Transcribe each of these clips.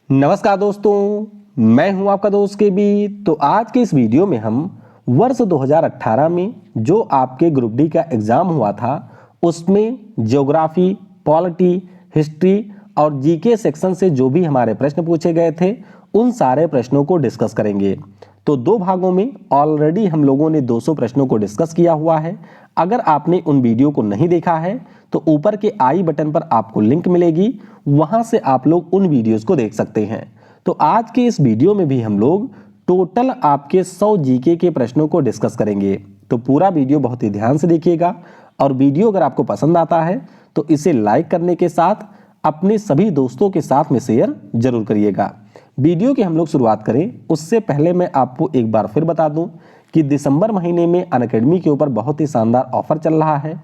नमस्कार दोस्तों, मैं हूं आपका दोस्त के बी। तो आज के इस वीडियो में हम वर्ष 2018 में जो आपके ग्रुप डी का एग्जाम हुआ था उसमें ज्योग्राफी, पॉलिटी, हिस्ट्री और जीके सेक्शन से जो भी हमारे प्रश्न पूछे गए थे उन सारे प्रश्नों को डिस्कस करेंगे। तो दो भागों में ऑलरेडी हम लोगों ने 200 प्रश्नों को डिस्कस किया हुआ है। अगर आपने उन वीडियो को नहीं देखा है तो ऊपर के आई बटन पर आपको लिंक मिलेगी, वहां से आप लोग उन वीडियोस को देख सकते हैं। तो आज के इस वीडियो में भी हम लोग टोटल आपके 100 जीके के प्रश्नों को डिस्कस करेंगे। तो पूरा वीडियो बहुत ही ध्यान से देखिएगा और वीडियो अगर आपको पसंद आता है तो इसे लाइक करने के साथ अपने सभी दोस्तों के साथ में शेयर जरूर करिएगा। वीडियो की हम लोग शुरुआत करें उससे पहले मैं आपको एक बार फिर बता दूं कि दिसंबर महीने में अनअकैडमी के ऊपर बहुत ही शानदार ऑफर चल रहा है।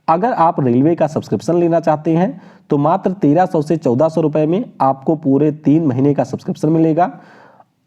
अगर आप रेलवे का सब्सक्रिप्शन लेना चाहते हैं तो मात्र 1300 से 1400 रुपए में आपको पूरे 3 महीने का सब्सक्रिप्शन मिलेगा।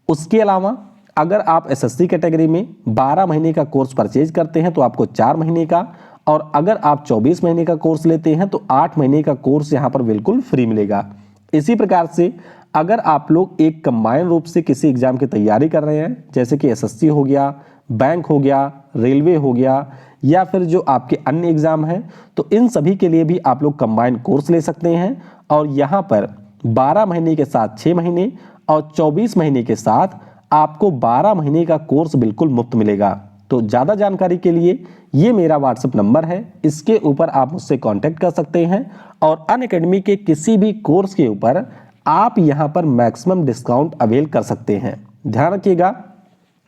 उसके अलावा अगर आप एसएससी कैटेगरी में 12 महीने का कोर्स परचेज करते हैं तो आपको 4 महीने का, और अगर आप 24 महीने का कोर्स लेते हैं तो 8 महीने का कोर्स यहाँ पर बिल्कुल फ्री मिलेगा। इसी प्रकार से अगर आप लोग एक कंबाइन रूप से किसी एग्जाम की तैयारी कर रहे हैं, जैसे कि एसएससी हो गया, बैंक हो गया, रेलवे हो गया, या फिर जो आपके अन्य एग्जाम हैं, तो इन सभी के लिए भी आप लोग कंबाइन कोर्स ले सकते हैं। और यहाँ पर 12 महीने के साथ 6 महीने और 24 महीने के साथ आपको 12 महीने का कोर्स बिल्कुल मुफ्त मिलेगा। तो ज़्यादा जानकारी के लिए ये मेरा व्हाट्सएप नंबर है, इसके ऊपर आप मुझसे कांटेक्ट कर सकते हैं और अनअकैडमी के किसी भी कोर्स के ऊपर आप यहाँ पर मैक्सिमम डिस्काउंट अवेल कर सकते हैं। ध्यान रखिएगा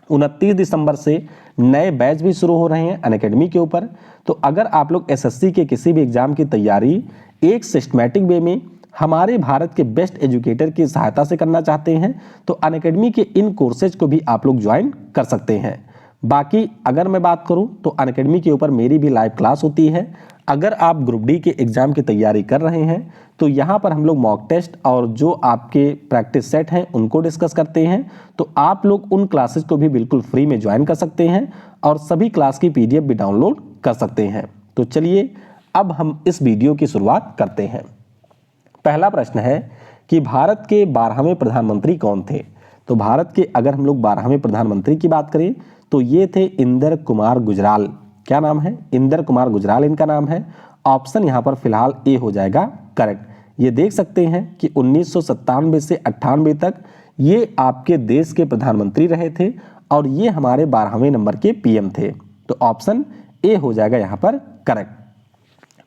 29 दिसंबर से नए बैच भी शुरू हो रहे हैं अनअकैडमी के ऊपर। तो अगर आप लोग एसएससी के किसी भी एग्जाम की तैयारी एक सिस्टमैटिक वे में हमारे भारत के बेस्ट एजुकेटर की सहायता से करना चाहते हैं तो अनअकैडमी के इन कोर्सेज को भी आप लोग ज्वाइन कर सकते हैं। बाकी अगर मैं बात करूं तो अनअकैडमी के ऊपर मेरी भी लाइव क्लास होती है। अगर आप ग्रुप डी के एग्जाम की तैयारी कर रहे हैं तो यहाँ पर हम लोग मॉक टेस्ट और जो आपके प्रैक्टिस सेट हैं उनको डिस्कस करते हैं। तो आप लोग उन क्लासेस को भी बिल्कुल फ्री में ज्वाइन कर सकते हैं और सभी क्लास की पीडीएफ भी डाउनलोड कर सकते हैं। तो चलिए अब हम इस वीडियो की शुरुआत करते हैं। पहला प्रश्न है कि भारत के 12वें प्रधानमंत्री कौन थे। तो भारत के अगर हम लोग 12वें प्रधानमंत्री की बात करें तो ये थे इंदर कुमार गुजराल। क्या नाम है? इंदर कुमार गुजराल इनका नाम है। ऑप्शन यहाँ पर फिलहाल ए हो जाएगा करेक्ट। ये देख सकते हैं कि 1997 से 98 तक ये आपके देश के प्रधानमंत्री रहे थे और ये हमारे 12वें नंबर के पीएम थे। तो ऑप्शन ए हो जाएगा यहाँ पर करेक्ट।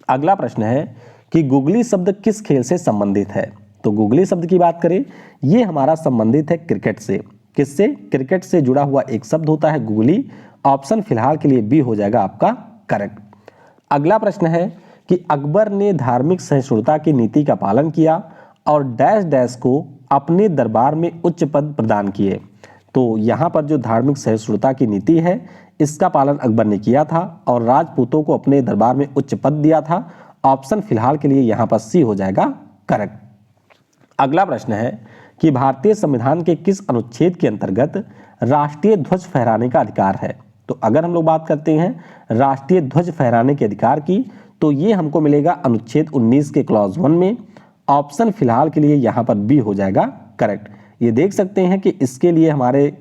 अगला प्रश्न है कि गुगली शब्द किस खेल से संबंधित है। तो गुगली शब्द की बात करें, ये हमारा संबंधित है क्रिकेट से। किससे? क्रिकेट से जुड़ा हुआ एक शब्द होता है गुगली। ऑप्शन फिलहाल के लिए बी हो जाएगा आपका करेक्ट। अगला प्रश्न है कि अकबर ने धार्मिक सहिष्णुता की नीति का पालन किया और डैश डैश को अपने दरबार में उच्च पद प्रदान किए। तो यहाँ पर जो धार्मिक सहिष्णुता की नीति है इसका पालन अकबर ने किया था और राजपूतों को अपने दरबार में उच्च पद दिया था। ऑप्शन फिलहाल के लिए यहाँ पर सी हो जाएगा करेक्ट। अगला प्रश्न है कि भारतीय संविधान के किस अनुच्छेद के अंतर्गत राष्ट्रीय ध्वज फहराने का अधिकार है। तो अगर हम लोग बात करते हैं राष्ट्रीय ध्वज फहराने के अधिकार की तो ये हमको मिलेगा अनुच्छेद 19 के क्लॉज 1 में। ऑप्शन फिलहाल के लिए यहाँ पर बी हो जाएगा करेक्ट। ये देख सकते हैं कि इसके लिए हमारे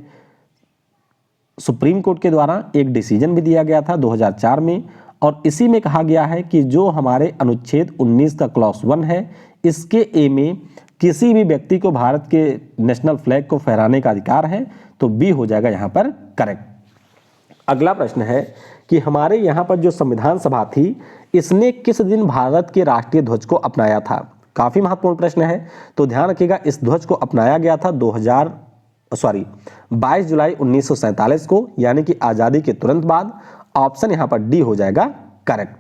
सुप्रीम कोर्ट के द्वारा एक डिसीजन भी दिया गया था 2004 में और इसी में कहा गया है कि जो हमारे अनुच्छेद 19 का क्लॉज 1 है इसके ए में किसी भी व्यक्ति को भारत के नेशनल फ्लैग को फहराने का अधिकार है। तो बी हो जाएगा यहाँ पर करेक्ट। अगला प्रश्न है कि हमारे यहाँ पर जो संविधान सभा थी इसने किस दिन भारत के राष्ट्रीय ध्वज को अपनाया था। काफी महत्वपूर्ण प्रश्न है। तो ध्यान रखिएगा इस ध्वज को अपनाया गया था 22 जुलाई 1947 को, यानी कि आजादी के तुरंत बाद। ऑप्शन यहाँ पर डी हो जाएगा करेक्ट।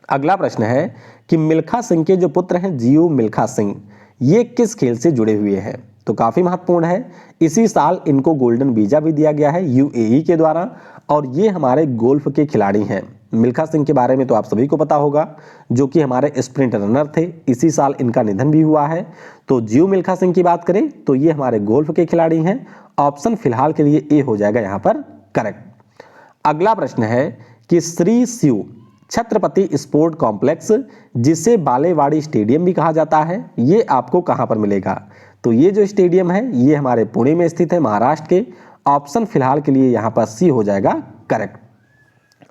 अगला प्रश्न है कि मिल्खा सिंह के जो पुत्र हैं जीयू मिल्खा सिंह, ये किस खेल से जुड़े हुए हैं। तो काफी महत्वपूर्ण है। इसी साल इनको गोल्डन वीजा भी दिया गया है यूएई के द्वारा और ये हमारे गोल्फ के खिलाड़ी हैं। मिल्खा सिंह के बारे में तो आप सभी को पता होगा, जो कि हमारे स्प्रिंट रनर थे। इसी साल इनका निधन भी हुआ है। तो जीयू मिल्खा सिंह की बात करें तो ये हमारे गोल्फ के खिलाड़ी हैं। ऑप्शन फिलहाल के लिए ए हो जाएगा यहाँ पर करेक्ट। अगला प्रश्न है कि श्री शिव छत्रपति स्पोर्ट कॉम्प्लेक्स, जिसे बालेवाड़ी स्टेडियम भी कहा जाता है, ये आपको कहां पर मिलेगा? तो ये जो स्टेडियम है ये हमारे पुणे में स्थित है, महाराष्ट्र के। ऑप्शन फिलहाल के लिए यहां पर सी हो जाएगा करेक्ट।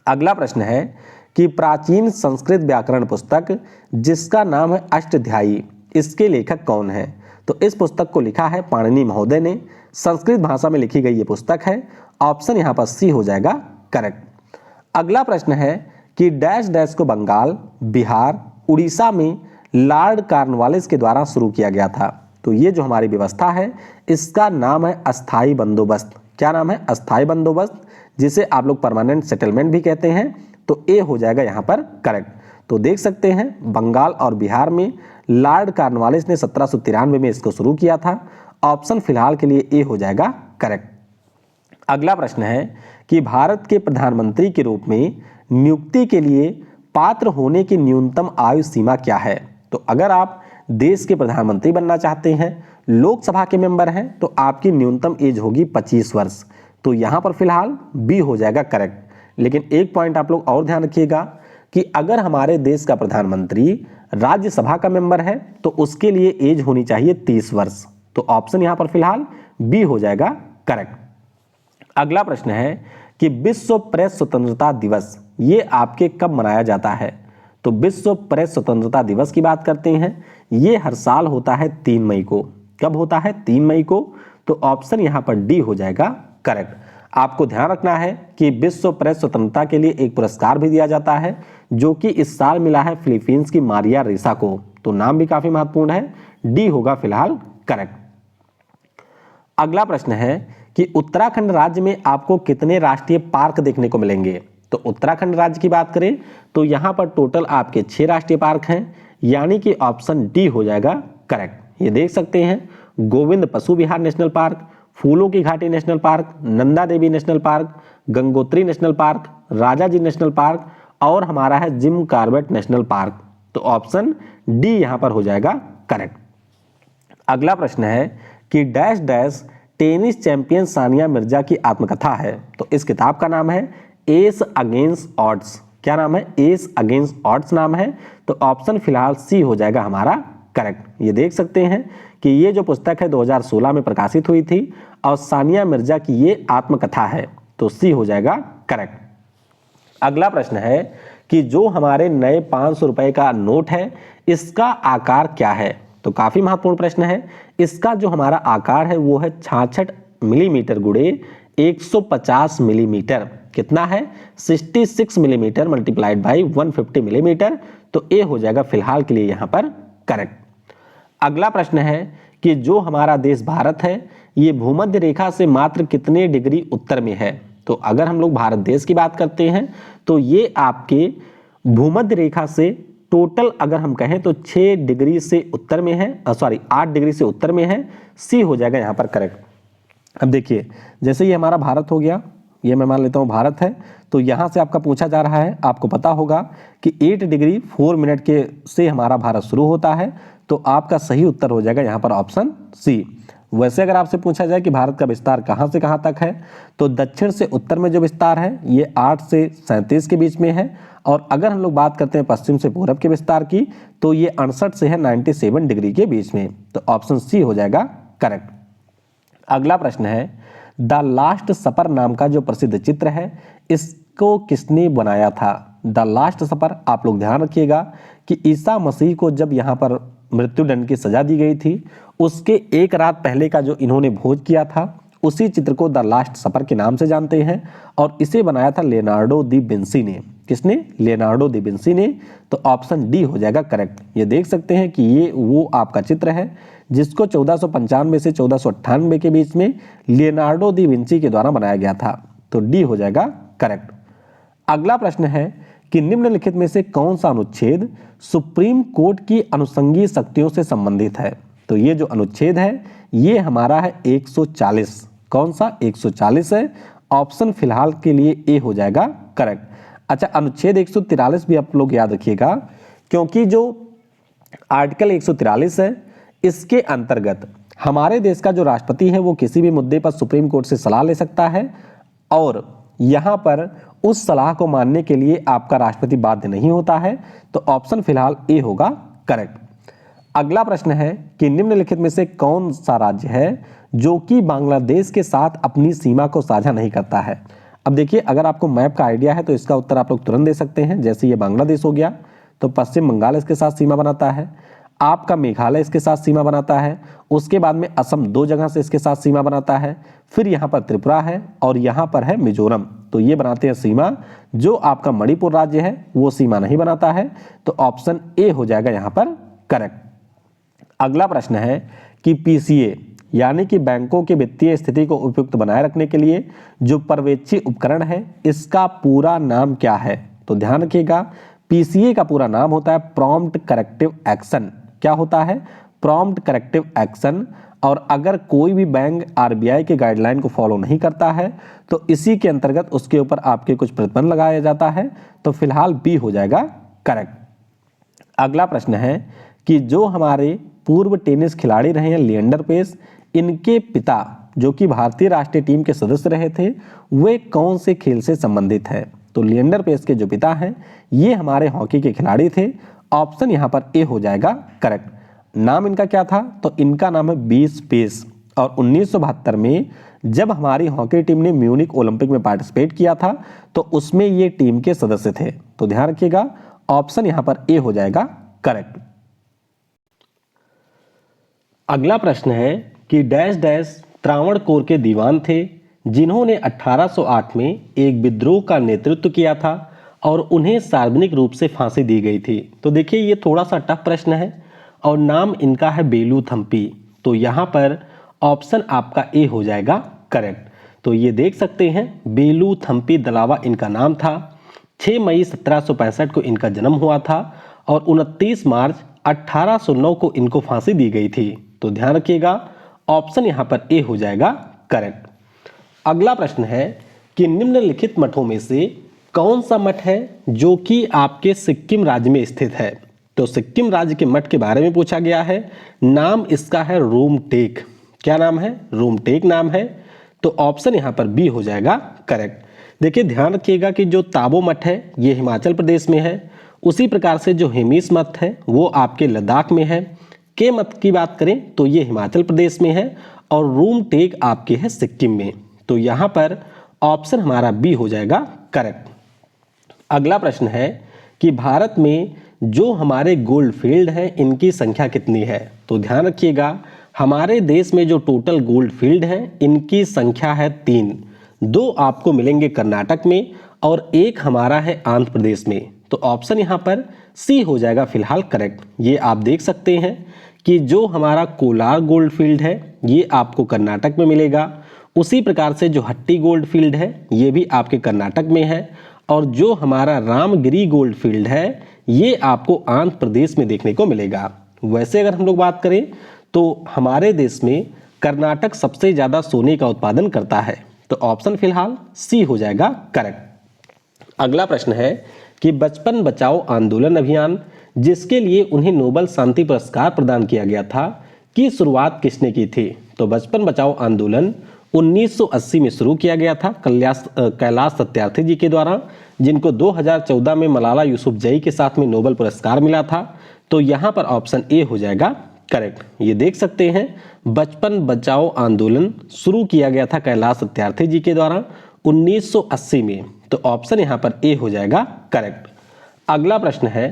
अगला प्रश्न है कि प्राचीन संस्कृत व्याकरण पुस्तक जिसका नाम है अष्टाध्यायी, इसके लेखक कौन है? तो इस पुस्तक को लिखा है पाणिनि महोदय ने। संस्कृत भाषा में लिखी गई ये पुस्तक है। ऑप्शन यहां पर सी हो जाएगा करेक्ट। अगला प्रश्न है कि डैश डैश को बंगाल, बिहार, उड़ीसा में लॉर्ड कॉर्नवालिस के द्वारा शुरू किया गया था। तो ये जो हमारी व्यवस्था है इसका नाम है अस्थाई बंदोबस्त। क्या नाम है? अस्थाई बंदोबस्त, जिसे आप लोग परमानेंट सेटलमेंट भी कहते हैं। तो ए हो जाएगा यहाँ पर करेक्ट। तो देख सकते हैं बंगाल और बिहार में लॉर्ड कॉर्नवालिस ने 1793 में इसको शुरू किया था। ऑप्शन फिलहाल के लिए ए हो जाएगा करेक्ट। अगला प्रश्न है कि भारत के प्रधानमंत्री के रूप में नियुक्ति के लिए पात्र होने की न्यूनतम आयु सीमा क्या है? तो अगर आप देश के प्रधानमंत्री बनना चाहते हैं, लोकसभा के मेंबर हैं, तो आपकी न्यूनतम एज होगी 25 वर्ष। तो यहां पर फिलहाल बी हो जाएगा करेक्ट। लेकिन एक पॉइंट आप लोग और ध्यान रखिएगा कि अगर हमारे देश का प्रधानमंत्री राज्यसभा का मेंबर है तो उसके लिए एज होनी चाहिए 30 वर्ष। तो ऑप्शन यहां पर फिलहाल बी हो जाएगा करेक्ट। अगला प्रश्न है कि विश्व प्रेस स्वतंत्रता दिवस ये आपके कब मनाया जाता है? तो विश्व प्रेस स्वतंत्रता दिवस की बात करते हैं, ये हर साल होता है 3 मई को। कब होता है? 3 मई को। तो ऑप्शन यहां पर डी हो जाएगा करेक्ट। आपको ध्यान रखना है कि विश्व प्रेस स्वतंत्रता के लिए एक पुरस्कार भी दिया जाता है जो कि इस साल मिला है फिलीपींस की मारिया रेसा को। तो नाम भी काफी महत्वपूर्ण है, डी होगा फिलहाल करेक्ट। अगला प्रश्न है कि उत्तराखंड राज्य में आपको कितने राष्ट्रीय पार्क देखने को मिलेंगे? तो उत्तराखंड राज्य की बात करें तो यहां पर टोटल आपके 6 राष्ट्रीय पार्क हैं, यानी कि ऑप्शन डी हो जाएगा करेक्ट। ये देख सकते हैं गोविंद पशु विहार नेशनल पार्क, फूलों की घाटी national park, Nanda Devi national park, Gangotri national park, Rajaji national park और हमारा है जिम कॉर्बेट नेशनल पार्क। तो ऑप्शन डी यहां पर हो जाएगा करेक्ट। अगला प्रश्न है कि dash dash tennis champion Sania Mirza की आत्मकथा है। तो इस किताब का नाम है एस अगेंस्ट ऑड्स। क्या नाम है? एस अगेंस्ट ऑड्स नाम है। तो ऑप्शन फिलहाल सी हो जाएगा हमारा करेक्ट। ये देख सकते हैं कि ये जो पुस्तक है 2016 में प्रकाशित हुई थी और सानिया मिर्जा की ये आत्मकथा है। तो सी हो जाएगा करेक्ट। अगला प्रश्न है कि जो हमारे नए 500 रुपए का नोट है इसका आकार क्या है? तो काफी महत्वपूर्ण प्रश्न है। इसका जो हमारा आकार है वो है 66 मिलीमीटर गुणे 150 मिलीमीटर। कितना है? 66 मिलीमीटर मल्टीप्लाइड बाई 150 मिलीमीटर। तो ए हो जाएगा फिलहाल के लिए यहां पर करेक्ट। अगला प्रश्न है कि जो हमारा देश भारत है ये भूमध्य रेखा से मात्र कितने डिग्री उत्तर में है? तो अगर हम लोग भारत देश की बात करते हैं तो ये आपके भूमध्य रेखा से टोटल अगर हम कहें तो 6 डिग्री से उत्तर में है, 8 डिग्री से उत्तर में है। सी हो जाएगा यहां पर करेक्ट। अब देखिए जैसे ये हमारा भारत हो गया, ये मैं मान लेता हूं भारत है, तो यहां से आपका पूछा जा रहा है, आपको पता होगा कि 8 डिग्री 4 मिनट के से हमारा भारत शुरू होता है। तो आपका सही उत्तर हो जाएगा यहां पर ऑप्शन सी। वैसे अगर आपसे पूछा जाए कि भारत का विस्तार कहां से कहां तक है तो दक्षिण से उत्तर में जो विस्तार है ये 8 से 37 के बीच में है। और अगर हम लोग बात करते हैं पश्चिम से पूरब के विस्तार की तो ये 68 से है 97 डिग्री के बीच में। तो ऑप्शन सी हो जाएगा करेक्ट। अगला प्रश्न है द लास्ट सपर नाम का जो प्रसिद्ध चित्र है इसको किसने बनाया था? द लास्ट सपर, आप लोग ध्यान रखिएगा कि ईसा मसीह को जब यहाँ पर मृत्युदंड की सजा दी गई थी उसके एक रात पहले का जो इन्होंने भोज किया था उसी चित्र को द लास्ट सपर के नाम से जानते हैं और इसे बनाया था लियोनार्डो दी विंसी ने। किसने? लियोनार्डो दी विंसी ने। तो ऑप्शन डी हो जाएगा करेक्ट। ये देख सकते हैं कि ये वो आपका चित्र है जिसको 1495 से 1498 के बीच में लियोनार्डो दी विंसी के द्वारा बनाया गया था। तो डी हो जाएगा करेक्ट। अगला प्रश्न है कि निम्नलिखित में से कौन सा अनुच्छेद सुप्रीम कोर्ट की अनुषंगी शक्तियों से संबंधित है? तो ये जो अनुच्छेद है ये हमारा है 140। कौन सा? 140 है। ऑप्शन फिलहाल के लिए ए हो जाएगा करेक्ट। अच्छा, अनुच्छेद 143 भी आप लोग याद रखिएगा क्योंकि जो आर्टिकल 143 है इसके अंतर्गत हमारे देश का जो राष्ट्रपति है वो किसी भी मुद्दे पर सुप्रीम कोर्ट से सलाह ले सकता है और यहाँ पर उस सलाह को मानने के लिए आपका राष्ट्रपति बाध्य नहीं होता है। तो ऑप्शन फिलहाल ए होगा करेक्ट। अगला प्रश्न है कि निम्नलिखित में से कौन सा राज्य है जो कि बांग्लादेश के साथ अपनी सीमा को साझा नहीं करता है। अब देखिए, अगर आपको मैप का आइडिया है तो इसका उत्तर आप लोग तुरंत दे सकते हैं। जैसे ये बांग्लादेश हो गया तो पश्चिम बंगाल इसके साथ सीमा बनाता है, आपका मेघालय इसके साथ सीमा बनाता है, उसके बाद में असम 2 जगह से इसके साथ सीमा बनाता है, फिर यहाँ पर त्रिपुरा है और यहाँ पर है मिजोरम। तो ये बनाते हैं सीमा। जो आपका मणिपुर राज्य है वो सीमा नहीं बनाता है। तो ऑप्शन ए हो जाएगा यहाँ पर करेक्ट। अगला प्रश्न है कि पीसीए यानी कि बैंकों की वित्तीय स्थिति को उपयुक्त बनाए रखने के लिए जो पर्यवेक्षी उपकरण है इसका पूरा नाम क्या है। तो ध्यान रखिएगा, पीसीए का पूरा नाम होता है प्रॉम्प्ट करेक्टिव एक्शन। क्या होता है? Prompt corrective action. और अगर कोई भी बैंक आरबीआई के गाइडलाइन को फॉलो नहीं करता है तो इसी के अंतर्गत उसके ऊपर आपके कुछ प्रतिबंध लगाया जाता है। तो फिलहाल बी हो जाएगा करेक्ट। अगला प्रश्न है कि जो हमारे पूर्व टेनिस खिलाड़ी रहे हैं लिएंडर पेस, इनके पिता जो कि भारतीय राष्ट्रीय टीम के सदस्य रहे थे वे कौन से खेल से संबंधित है। तो लिएंडर पेस के जो पिता हैं ये हमारे हॉकी के खिलाड़ी थे। ऑप्शन यहाँ पर ए हो जाएगा करेक्ट। नाम इनका क्या था? तो इनका नाम है बीस पेस। और 1972 में जब हमारी हॉकी टीम ने म्यूनिक ओलंपिक में पार्टिसिपेट किया था तो उसमें ये टीम के सदस्य थे। तो ध्यान रखिएगा, ऑप्शन यहाँ पर ए हो जाएगा करेक्ट। अगला प्रश्न है कि डैश डैश त्रावणकोर के दीवान थे जिन्होंने 1808 में एक विद्रोह का नेतृत्व किया था और उन्हें सार्वजनिक रूप से फांसी दी गई थी। तो देखिए, ये थोड़ा सा टफ प्रश्न है और नाम इनका है बेलू थम्पी। तो यहाँ पर ऑप्शन आपका ए हो जाएगा करेक्ट। तो ये देख सकते हैं, बेलू थम्पी दलावा इनका नाम था। 6 मई 1765 को इनका जन्म हुआ था और 29 मार्च 1809 को इनको फांसी दी गई थी। तो ध्यान रखिएगा, ऑप्शन यहाँ पर ए हो जाएगा करेक्ट। अगला प्रश्न है कि निम्नलिखित मठों में से कौन सा मठ है जो कि आपके सिक्किम राज्य में स्थित है। तो सिक्किम राज्य के मठ के बारे में पूछा गया है। नाम इसका है रूमटेक। क्या नाम है? रूमटेक नाम है। तो ऑप्शन यहाँ पर बी हो जाएगा करेक्ट। देखिए, ध्यान रखिएगा कि जो ताबो मठ है ये हिमाचल प्रदेश में है, उसी प्रकार से जो हेमिस मठ है वो आपके लद्दाख में है। के मठ की बात करें तो ये हिमाचल प्रदेश में है और रूमटेक आपके है सिक्किम में। तो यहाँ पर ऑप्शन हमारा बी हो जाएगा करेक्ट। अगला प्रश्न है कि भारत में जो हमारे गोल्ड फील्ड हैं इनकी संख्या कितनी है। तो ध्यान रखिएगा, हमारे देश में जो टोटल गोल्ड फील्ड हैं इनकी संख्या है 3। 2 आपको मिलेंगे कर्नाटक में और 1 हमारा है आंध्र प्रदेश में। तो ऑप्शन यहाँ पर सी हो जाएगा फिलहाल करेक्ट। ये आप देख सकते हैं कि जो हमारा कोलार गोल्ड फील्ड है ये आपको कर्नाटक में मिलेगा। उसी प्रकार से जो हट्टी गोल्ड फील्ड है ये भी आपके कर्नाटक में है और जो हमारा रामगिरी गोल्ड फील्ड है ये आपको आंध्र प्रदेश में देखने को मिलेगा। वैसे अगर हम लोग बात करें तो हमारे देश में कर्नाटक सबसे ज़्यादा सोने का उत्पादन करता है। तो ऑप्शन फिलहाल सी हो जाएगा करेक्ट। अगला प्रश्न है कि बचपन बचाओ आंदोलन अभियान जिसके लिए उन्हें नोबेल शांति पुरस्कार प्रदान किया गया था की शुरुआत किसने की थी। तो बचपन बचाओ आंदोलन 1980 में शुरू किया गया था कैलाश सत्यार्थी जी के द्वारा, जिनको 2014 में मलाला यूसुफजई के साथ में नोबेल पुरस्कार मिला था। तो यहाँ पर ऑप्शन ए हो जाएगा करेक्ट। ये देख सकते हैं, बचपन बचाओ आंदोलन शुरू किया गया था कैलाश सत्यार्थी जी के द्वारा 1980 में। तो ऑप्शन यहाँ पर ए हो जाएगा करेक्ट। अगला प्रश्न है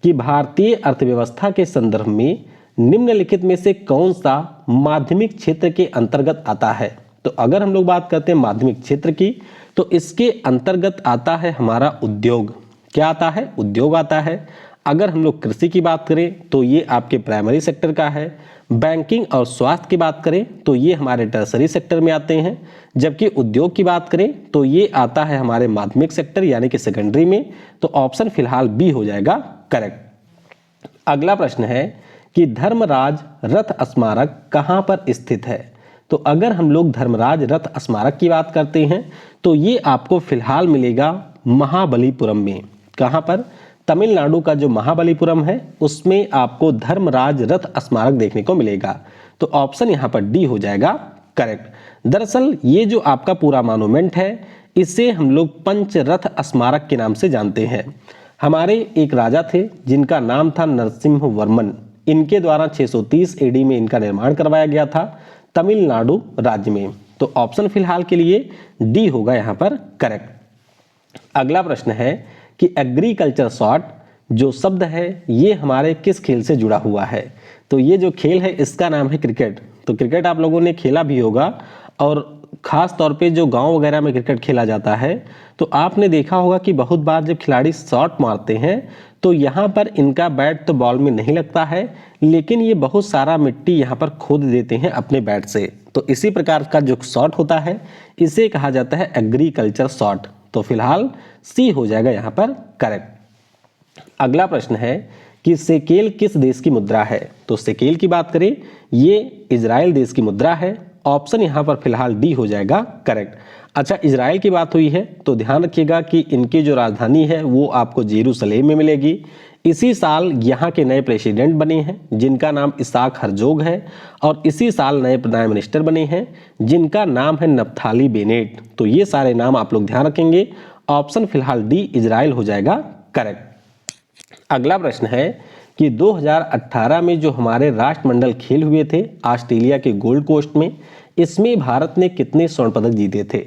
कि भारतीय अर्थव्यवस्था के संदर्भ में निम्नलिखित में से कौन सा माध्यमिक क्षेत्र के अंतर्गत आता है। तो अगर हम लोग बात करते हैं माध्यमिक क्षेत्र की तो इसके अंतर्गत आता है हमारा उद्योग। क्या आता है? उद्योग आता है। अगर हम लोग कृषि की बात करें तो ये आपके प्राइमरी सेक्टर का है। बैंकिंग और स्वास्थ्य की बात करें तो ये हमारे टर्सरी सेक्टर में आते हैं। जबकि उद्योग की बात करें तो ये आता है हमारे माध्यमिक सेक्टर यानी कि सेकेंडरी में। तो ऑप्शन फिलहाल बी हो जाएगा करेक्ट। अगला प्रश्न है कि धर्मराज रथ स्मारक कहाँ पर स्थित है। तो अगर हम लोग धर्मराज रथ स्मारक की बात करते हैं तो ये आपको फिलहाल मिलेगा महाबलीपुरम में। कहाँ पर? तमिलनाडु का जो महाबलीपुरम है उसमें आपको धर्मराज रथ स्मारक देखने को मिलेगा। तो ऑप्शन यहाँ पर डी हो जाएगा करेक्ट। दरअसल ये जो आपका पूरा मॉन्यूमेंट है इसे हम लोग पंचरथ स्मारक के नाम से जानते हैं। हमारे एक राजा थे जिनका नाम था नरसिम्हा वर्मन। इनके द्वारा 630 एडी में इनका निर्माण करवाया गया था तमिलनाडु राज्य में। तो ऑप्शन फिलहाल के लिए डी होगा यहाँ पर करेक्ट। अगला प्रश्न है कि एग्रीकल्चर शॉट जो शब्द है ये हमारे किस खेल से जुड़ा हुआ है। तो ये जो खेल है इसका नाम है क्रिकेट। तो क्रिकेट आप लोगों ने खेला भी होगा और खास तौर पे जो गांव वगैरह में क्रिकेट खेला जाता है तो आपने देखा होगा कि बहुत बार जब खिलाड़ी शॉट मारते हैं तो यहाँ पर इनका बैट तो बॉल में नहीं लगता है, लेकिन ये बहुत सारा मिट्टी यहाँ पर खोद देते हैं अपने बैट से। तो इसी प्रकार का जो शॉट होता है इसे कहा जाता है एग्रीकल्चर शॉट। तो फिलहाल सी हो जाएगा यहाँ पर करेक्ट। अगला प्रश्न है कि शेकेल किस देश की मुद्रा है। तो शेकेल की बात करें ये इजराइल देश की मुद्रा है। ऑप्शन यहाँ पर फिलहाल डी हो जाएगा करेक्ट। अच्छा, इजराइल की बात हुई है तो ध्यान रखिएगा कि इनकी जो राजधानी है वो आपको जेरूसलेम में मिलेगी। इसी साल यहाँ के नए प्रेसिडेंट बने हैं जिनका नाम इसाक हरजोग है और इसी साल नए प्राइम मिनिस्टर बने हैं जिनका नाम है नप्थाली बेनेट। तो ये सारे नाम आप लोग ध्यान रखेंगे। ऑप्शन फिलहाल डी इजराइल हो जाएगा करेक्ट। अगला प्रश्न है कि 2018 में जो हमारे राष्ट्रमंडल खेल हुए थे ऑस्ट्रेलिया के गोल्ड कोस्ट में, इसमें भारत ने कितने स्वर्ण पदक जीते थे।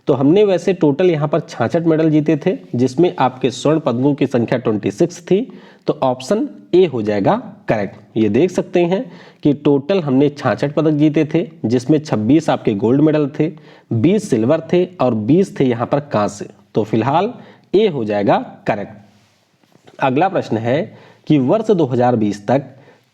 तो हमने वैसे टोटल यहाँ पर 66 मेडल जीते थे जिसमें आपके स्वर्ण पदकों की संख्या 26 थी। तो ऑप्शन ए हो जाएगा करेक्ट। ये देख सकते हैं कि टोटल हमने 66 पदक जीते थे जिसमें 26 आपके गोल्ड मेडल थे, 20 सिल्वर थे और 20 थे यहाँ पर कांस्य। तो फिलहाल ए हो जाएगा करेक्ट। अगला प्रश्न है कि वर्ष 2020 तक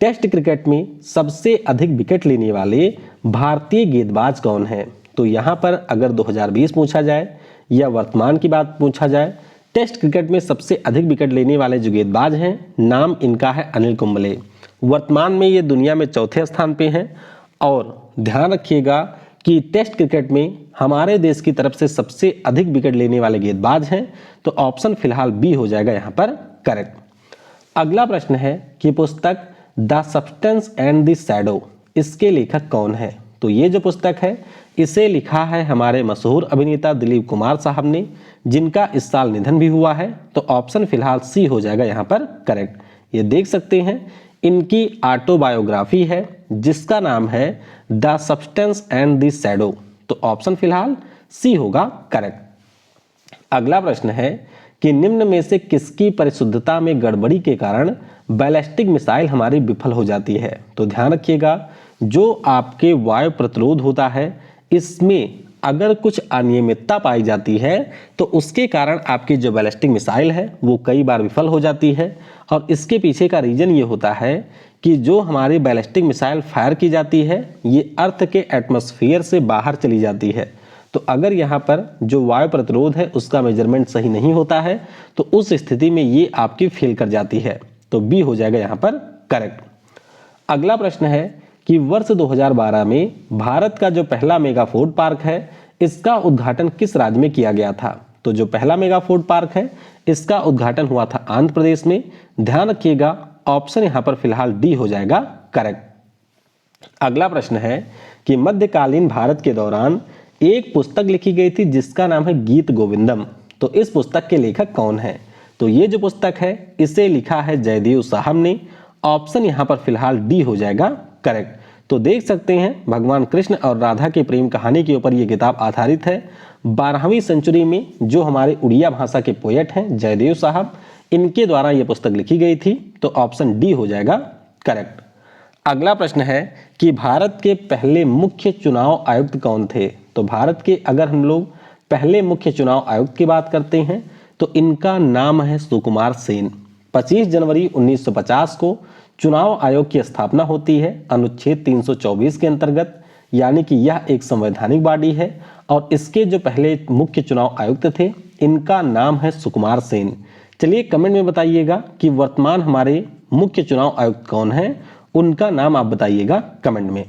टेस्ट क्रिकेट में सबसे अधिक विकेट लेने वाले भारतीय गेंदबाज कौन हैं। तो यहाँ पर अगर 2020 पूछा जाए या वर्तमान की बात पूछा जाए, टेस्ट क्रिकेट में सबसे अधिक विकेट लेने वाले जो गेंदबाज हैं नाम इनका है अनिल कुंबले। वर्तमान में ये दुनिया में चौथे स्थान पे हैं। और ध्यान रखिएगा कि टेस्ट क्रिकेट में हमारे देश की तरफ से सबसे अधिक विकेट लेने वाले गेंदबाज हैं। तो ऑप्शन फिलहाल बी हो जाएगा यहाँ पर करेक्ट। अगला प्रश्न है कि पुस्तक the substance and the shadow इसके लेखक कौन है। तो ये जो पुस्तक है इसे लिखा है हमारे मशहूर अभिनेता दिलीप कुमार साहब ने जिनका इस साल निधन भी हुआ है। तो ऑप्शन फिलहाल सी हो जाएगा यहाँ पर करेक्ट। ये देख सकते हैं इनकी ऑटोबायोग्राफी है जिसका नाम है the substance and the shadow. तो ऑप्शन फिलहाल सी होगा करेक्ट। अगला प्रश्न है कि निम्न में से किसकी परिशुद्धता में गड़बड़ी के कारण बैलिस्टिक मिसाइल हमारी विफल हो जाती है। तो ध्यान रखिएगा जो आपके वायु प्रतिरोध होता है इसमें अगर कुछ अनियमितता पाई जाती है तो उसके कारण आपकी जो बैलिस्टिक मिसाइल है वो कई बार विफल हो जाती है। और इसके पीछे का रीजन ये होता है कि जो हमारी बैलिस्टिक मिसाइल फायर की जाती है ये अर्थ के एटमॉस्फेयर से बाहर चली जाती है। तो अगर यहाँ पर जो वायु प्रतिरोध है उसका मेजरमेंट सही नहीं होता है तो उस स्थिति में ये आपकी फेल कर जाती है। तो बी हो जाएगा यहाँ पर करेक्ट। अगला प्रश्न है कि वर्ष 2012 में भारत का जो पहला मेगा फूड पार्क है इसका उद्घाटन किस राज्य में किया गया था। तो जो पहला मेगा फूड पार्क है इसका उद्घाटन हुआ था आंध्र प्रदेश में। ध्यान रखिएगा ऑप्शन यहाँ पर फिलहाल डी हो जाएगा करेक्ट। अगला प्रश्न है कि मध्यकालीन भारत के दौरान एक पुस्तक लिखी गई थी जिसका नाम है गीत गोविंदम। तो इस पुस्तक के लेखक कौन है। तो ये जो पुस्तक है इसे लिखा है जयदेव साहब ने। ऑप्शन यहाँ पर फिलहाल डी हो जाएगा करेक्ट। तो देख सकते हैं भगवान कृष्ण और राधा की प्रेम कहानी के ऊपर ये किताब आधारित है। 12वीं सेंचुरी में जो हमारे उड़िया भाषा के पोएट हैं जयदेव साहब इनके द्वारा ये पुस्तक लिखी गई थी। तो ऑप्शन डी हो जाएगा करेक्ट। अगला प्रश्न है कि भारत के पहले मुख्य चुनाव आयुक्त कौन थे। तो भारत के अगर हम लोग पहले मुख्य चुनाव आयुक्त की बात करते हैं तो इनका नाम है सुकुमार सेन। 25 जनवरी 1950 को चुनाव आयोग की स्थापना होती है अनुच्छेद 324 के अंतर्गत, यानी कि यह एक संवैधानिक बॉडी है। और इसके जो पहले मुख्य चुनाव आयुक्त थे इनका नाम है सुकुमार सेन। चलिए कमेंट में बताइएगा कि वर्तमान हमारे मुख्य चुनाव आयुक्त कौन है, उनका नाम आप बताइएगा कमेंट में।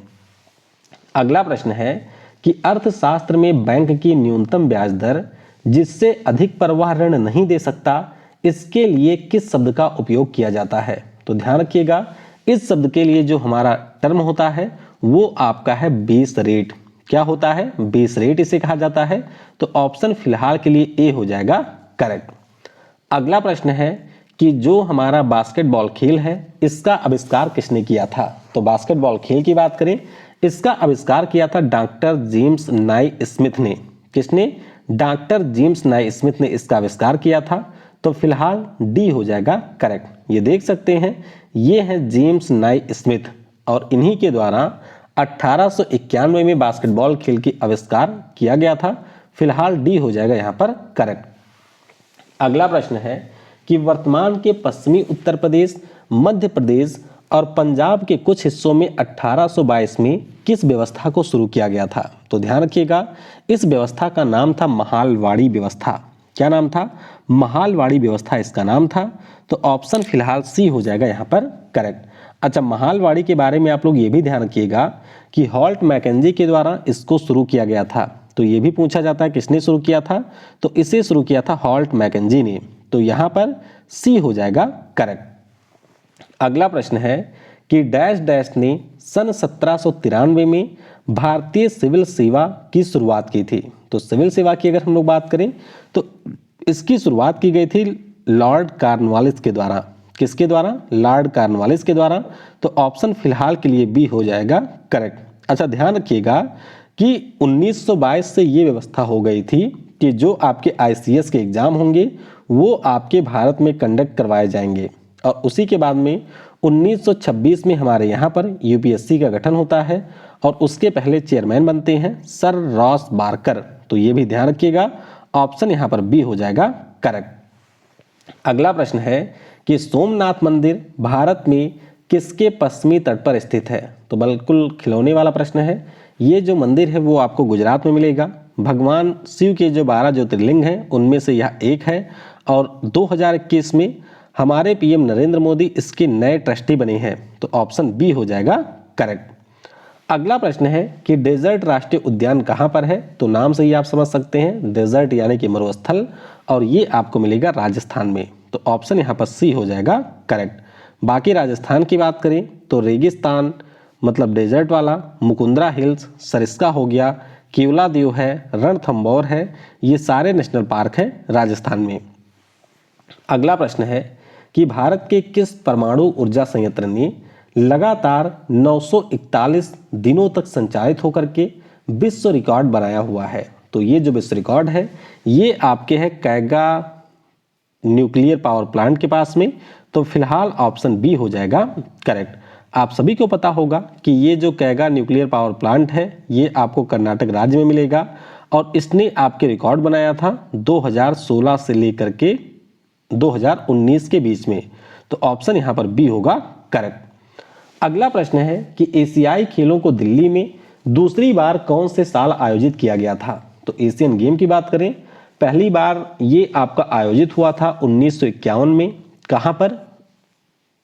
अगला प्रश्न है कि अर्थशास्त्र में बैंक की न्यूनतम ब्याज दर जिससे अधिक पर वह ऋण नहीं दे सकता इसके लिए किस शब्द का उपयोग किया जाता है। तो ध्यान रखिएगा इस शब्द के लिए जो हमारा टर्म होता है वो आपका है बेस रेट। क्या होता है, बेस रेट इसे कहा जाता है। तो ऑप्शन फिलहाल के लिए ए हो जाएगा करेक्ट। अगला प्रश्न है कि जो हमारा बास्केटबॉल खेल है इसका आविष्कार किसने किया था। तो बास्केटबॉल खेल की बात करें, इसका आविष्कार किया था डॉक्टर जेम्स नाई स्मिथ ने। किसने, डॉक्टर जेम्स नाई स्मिथ ने इसका आविष्कार किया था। तो फिलहाल डी हो जाएगा करेक्ट। ये देख सकते हैं, ये है जेम्स नाई स्मिथ और इन्हीं के द्वारा 1891 में बास्केटबॉल खेल की आविष्कार किया गया था। फिलहाल डी हो जाएगा यहाँ पर करेक्ट। अगला प्रश्न है कि वर्तमान के पश्चिमी उत्तर प्रदेश, मध्य प्रदेश और पंजाब के कुछ हिस्सों में 1822 में किस व्यवस्था को शुरू किया गया था। तो ध्यान रखिएगा, इस व्यवस्था का नाम था महालवाड़ी व्यवस्था। क्या नाम था, महालवाड़ी व्यवस्था इसका नाम था। तो ऑप्शन फिलहाल सी हो जाएगा यहाँ पर करेक्ट। अच्छा, महालवाड़ी के बारे में आप लोग ये भी ध्यान रखिएगा कि हॉल्ट मैकेंजी के द्वारा इसको शुरू किया गया था। तो ये भी पूछा जाता है किसने शुरू किया था, तो इसे शुरू किया था हॉल्ट मैकेंजी ने। तो यहाँ पर सी हो जाएगा करेक्ट। अगला प्रश्न है कि डैश डैश ने सन 1793 में भारतीय सिविल सेवा की शुरुआत की थी। तो सिविल सेवा की अगर हम लोग बात करें तो इसकी शुरुआत की गई थी लॉर्ड कॉर्नवालिस के द्वारा। किसके द्वारा, लॉर्ड कॉर्नवालिस के द्वारा। तो ऑप्शन फिलहाल के लिए बी हो जाएगा करेक्ट। अच्छा, ध्यान रखिएगा कि 1922 से ये व्यवस्था हो गई थी कि जो आपके आईसीएस के एग्जाम होंगे वो आपके भारत में कंडक्ट करवाए जाएंगे। और उसी के बाद में 1926 में हमारे यहाँ पर यूपीएससी का गठन होता है और उसके पहले चेयरमैन बनते हैं सर रॉस बार्कर। तो ये भी ध्यान रखिएगा, ऑप्शन यहाँ पर बी हो जाएगा करेक्ट। अगला प्रश्न है कि सोमनाथ मंदिर भारत में किसके पश्चिमी तट पर स्थित है। तो बिल्कुल खिलौने वाला प्रश्न है। ये जो मंदिर है वो आपको गुजरात में मिलेगा। भगवान शिव के जो 12 ज्योतिर्लिंग हैं उनमें से यह एक है और 2021 में हमारे पीएम नरेंद्र मोदी इसके नए ट्रस्टी बने हैं। तो ऑप्शन बी हो जाएगा करेक्ट। अगला प्रश्न है कि डेजर्ट राष्ट्रीय उद्यान कहाँ पर है। तो नाम से ही आप समझ सकते हैं, डेजर्ट यानी कि मरुस्थल, और ये आपको मिलेगा राजस्थान में। तो ऑप्शन यहाँ पर सी हो जाएगा करेक्ट। बाकी राजस्थान की बात करें तो रेगिस्तान मतलब डेजर्ट वाला, मुकुंदरा हिल्स, सरिस्का हो गया, केवलादेव है, रणथंभौर है, ये सारे नेशनल पार्क हैं राजस्थान में। अगला प्रश्न है कि भारत के किस परमाणु ऊर्जा संयंत्र ने लगातार 941 दिनों तक संचालित होकर के विश्व रिकॉर्ड बनाया हुआ है। तो ये जो विश्व रिकॉर्ड है ये आपके है कैगा न्यूक्लियर पावर प्लांट के पास में। तो फिलहाल ऑप्शन बी हो जाएगा करेक्ट। आप सभी को पता होगा कि ये जो कैगा न्यूक्लियर पावर प्लांट है ये आपको कर्नाटक राज्य में मिलेगा और इसने आपके रिकॉर्ड बनाया था 2016 से लेकर के 2019 के बीच में। तो ऑप्शन यहाँ पर बी होगा करेक्ट। अगला प्रश्न है कि एशियाई खेलों को दिल्ली में दूसरी बार कौन से साल आयोजित किया गया था। तो एशियन गेम की बात करें, पहली बार ये आपका आयोजित हुआ था 1951 में। कहाँ पर,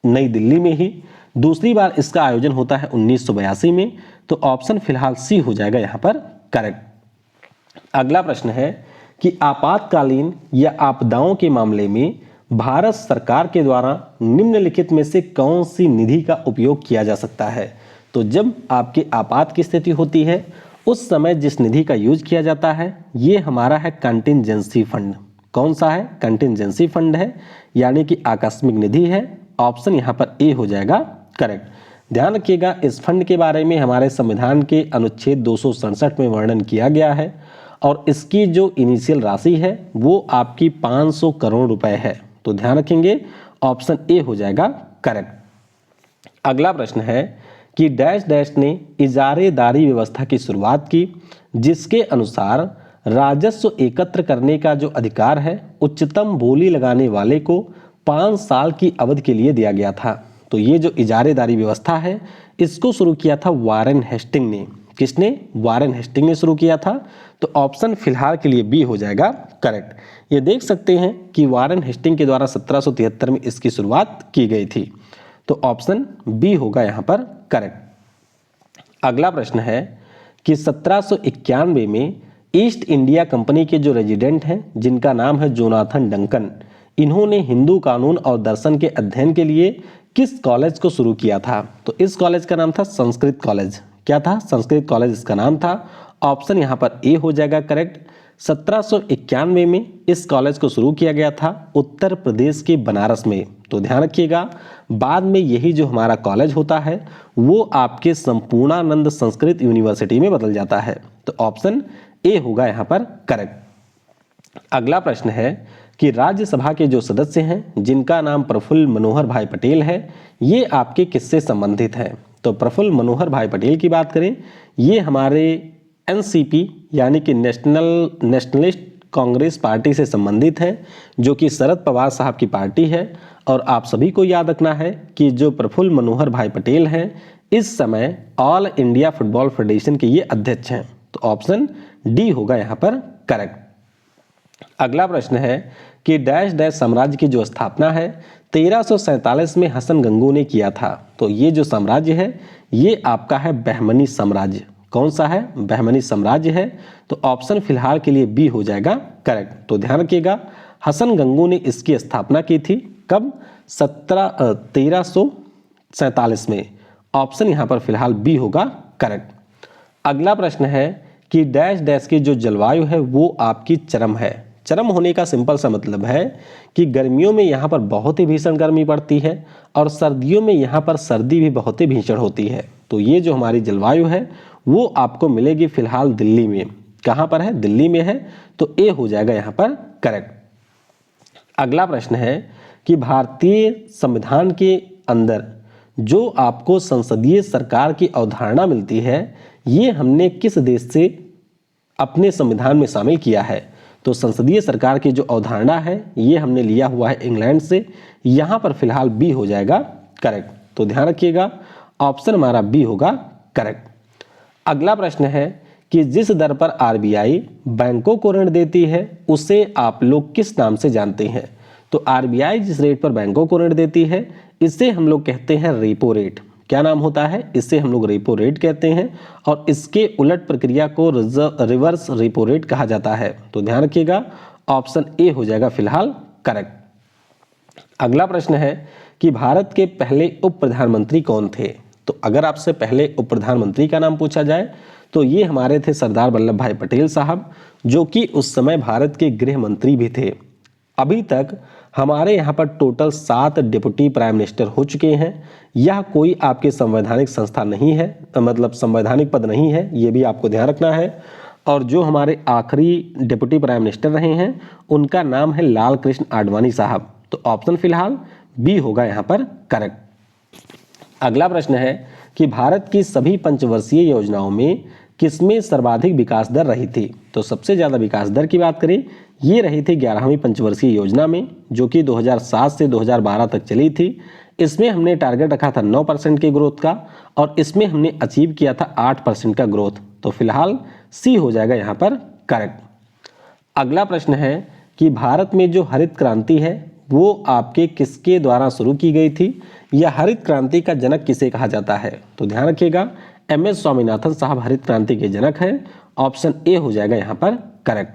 नई दिल्ली में ही। दूसरी बार इसका आयोजन होता है 1982 में। तो ऑप्शन फिलहाल सी हो जाएगा यहाँ पर करेक्ट। अगला प्रश्न है कि आपातकालीन या आपदाओं के मामले में भारत सरकार के द्वारा निम्नलिखित में से कौन सी निधि का उपयोग किया जा सकता है। तो जब आपकी आपात की स्थिति होती है उस समय जिस निधि का यूज किया जाता है ये हमारा है कंटिंजेंसी फंड। कौन सा है, कंटिंजेंसी फंड है, यानी कि आकस्मिक निधि है। ऑप्शन यहाँ पर ए हो जाएगा करेक्ट। ध्यान रखिएगा, इस फंड के बारे में हमारे संविधान के अनुच्छेद 267 में वर्णन किया गया है और इसकी जो इनिशियल राशि है वो आपकी 500 करोड़ रुपए है। तो ध्यान रखेंगे, ऑप्शन ए हो जाएगा करेक्ट। अगला प्रश्न है कि डैश डैश ने इजारेदारी व्यवस्था की शुरुआत की जिसके अनुसार राजस्व एकत्र करने का जो अधिकार है उच्चतम बोली लगाने वाले को 5 साल की अवधि के लिए दिया गया था। तो ये जो इजारेदारी व्यवस्था है इसको शुरू किया था वारेन हेस्टिंग ने। किसने, वारेन हेस्टिंग ने शुरू किया था। तो ऑप्शन फिलहाल के लिए बी हो जाएगा करेक्ट। ये देख सकते हैं कि वारेन हेस्टिंग के द्वारा 1773 में इसकी शुरुआत की गई थी। तो ऑप्शन बी होगा यहाँ पर करेक्ट। अगला प्रश्न है कि 1791 में ईस्ट इंडिया कंपनी के जो रेजिडेंट हैं जिनका नाम है जोनाथन डंकन, इन्होंने हिंदू कानून और दर्शन के अध्ययन के लिए किस कॉलेज को शुरू किया था। तो इस कॉलेज का नाम था संस्कृत कॉलेज। क्या था, संस्कृत कॉलेज इसका नाम था। ऑप्शन यहाँ पर ए हो जाएगा करेक्ट। 1791 में इस कॉलेज को शुरू किया गया था उत्तर प्रदेश के बनारस में। तो ध्यान रखिएगा, बाद में यही जो हमारा कॉलेज होता है वो आपके संपूर्णानंद संस्कृत यूनिवर्सिटी में बदल जाता है। तो ऑप्शन ए होगा यहाँ पर करेक्ट। अगला प्रश्न है कि राज्यसभा के जो सदस्य हैं जिनका नाम प्रफुल्ल मनोहर भाई पटेल है, ये आपके किससे संबंधित हैं? तो प्रफुल्ल मनोहर भाई पटेल की बात करें, ये हमारे एनसीपी यानी कि नेशनलिस्ट कांग्रेस पार्टी से संबंधित है, जो कि शरद पवार साहब की पार्टी है। और आप सभी को याद रखना है कि जो प्रफुल्ल मनोहर भाई पटेल हैं इस समय ऑल इंडिया फुटबॉल फेडरेशन के ये अध्यक्ष हैं। तो ऑप्शन डी होगा यहाँ पर करेक्ट। अगला प्रश्न है कि डैश डैश साम्राज्य की जो स्थापना है 1347 में हसन गंगू ने किया था। तो ये जो साम्राज्य है ये आपका है बहमनी साम्राज्य। कौन सा है? बहमनी साम्राज्य है। तो ऑप्शन फिलहाल के लिए बी हो जाएगा करेक्ट। तो ध्यान रखिएगा, हसन गंगू ने इसकी स्थापना की थी कब? 1347 में। ऑप्शन यहाँ पर फिलहाल बी होगा करेक्ट। अगला प्रश्न है कि डैश डैश की जो जलवायु है वो आपकी चरम है। चरम होने का सिंपल सा मतलब है कि गर्मियों में यहाँ पर बहुत ही भीषण गर्मी पड़ती है और सर्दियों में यहाँ पर सर्दी भी बहुत ही भीषण होती है। तो ये जो हमारी जलवायु है वो आपको मिलेगी फिलहाल दिल्ली में। कहाँ पर है? दिल्ली में है। तो ए हो जाएगा यहाँ पर करेक्ट। अगला प्रश्न है कि भारतीय संविधान के अंदर जो आपको संसदीय सरकार की अवधारणा मिलती है ये हमने किस देश से अपने संविधान में शामिल किया है? तो संसदीय सरकार की जो अवधारणा है ये हमने लिया हुआ है इंग्लैंड से। यहाँ पर फिलहाल बी हो जाएगा करेक्ट। तो ध्यान रखिएगा, ऑप्शन हमारा बी होगा करेक्ट। अगला प्रश्न है कि जिस दर पर आरबीआई बैंकों को ऋण देती है उसे आप लोग किस नाम से जानते हैं? तो आरबीआई जिस रेट पर बैंकों को ऋण देती है इसे हम लोग कहते हैं रेपो रेट। क्या नाम होता है? इसे हम लोग रेपो रेट कहते हैं और इसके उलट प्रक्रिया को रिवर्स रेपो रेट कहा जाता है। तो ध्यान रखिएगा, ऑप्शन ए हो जाएगा फिलहाल करेक्ट। अगला प्रश्न है कि भारत के पहले उप प्रधानमंत्री कौन थे? तो अगर आपसे पहले उप प्रधानमंत्री का नाम पूछा जाए तो ये हमारे थे सरदार वल्लभ भाई पटेल साहब, जो कि उस समय भारत के गृह मंत्री भी थे। अभी तक हमारे यहाँ पर टोटल 7 डिप्टी प्राइम मिनिस्टर हो चुके हैं। यह कोई आपके संवैधानिक संस्था नहीं है, मतलब संवैधानिक पद नहीं है, ये भी आपको ध्यान रखना है। और जो हमारे आखिरी डिप्टी प्राइम मिनिस्टर रहे हैं उनका नाम है लाल कृष्ण आडवाणी साहब। तो ऑप्शन फिलहाल बी होगा यहाँ पर करेक्ट। अगला प्रश्न है कि भारत की सभी पंचवर्षीय योजनाओं में किसमें सर्वाधिक विकास दर रही थी? तो सबसे ज़्यादा विकास दर की बात करें ये रही थी 11वीं पंचवर्षीय योजना में, जो कि 2007 से 2012 तक चली थी। इसमें हमने टारगेट रखा था 9% के ग्रोथ का और इसमें हमने अचीव किया था 8% का ग्रोथ। तो फिलहाल सी हो जाएगा यहाँ पर करेक्ट। अगला प्रश्न है कि भारत में जो हरित क्रांति है वो आपके किसके द्वारा शुरू की गई थी या हरित क्रांति का जनक किसे कहा जाता है? तो ध्यान रखिएगा, एम.एस. स्वामीनाथन साहब हरित क्रांति के जनक हैं। ऑप्शन ए हो जाएगा यहाँ पर करेक्ट।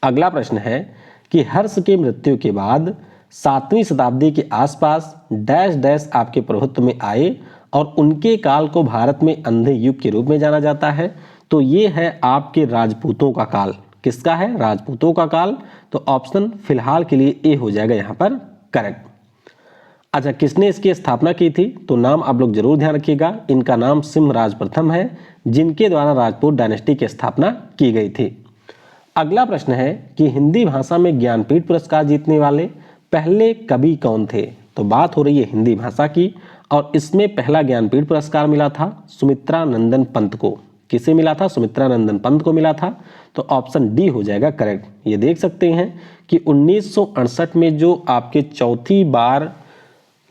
अगला प्रश्न है कि हर्ष के मृत्यु के बाद 7वीं शताब्दी के आसपास डैश डैश आपके प्रभुत्व में आए और उनके काल को भारत में अंधे युग के रूप में जाना जाता है। तो ये है आपके राजपूतों का काल। किसका है? राजपूतों का काल। तो ऑप्शन फिलहाल के लिए ए हो जाएगा यहाँ पर करेक्ट। अच्छा, किसने इसकी स्थापना की थी? तो नाम आप लोग जरूर ध्यान रखिएगा, इनका नाम सिंहराज प्रथम है, जिनके द्वारा राजपूत डायनेस्टी की स्थापना की गई थी। अगला प्रश्न है कि हिंदी भाषा में ज्ञानपीठ पुरस्कार जीतने वाले पहले कवि कौन थे? तो बात हो रही है हिंदी भाषा की और इसमें पहला ज्ञानपीठ पुरस्कार मिला था सुमित्रा नंदन पंत को। किसे मिला था? सुमित्रा नंदन पंत को मिला था। तो ऑप्शन डी हो जाएगा करेक्ट। ये देख सकते हैं कि 1968 में जो आपके चौथी बार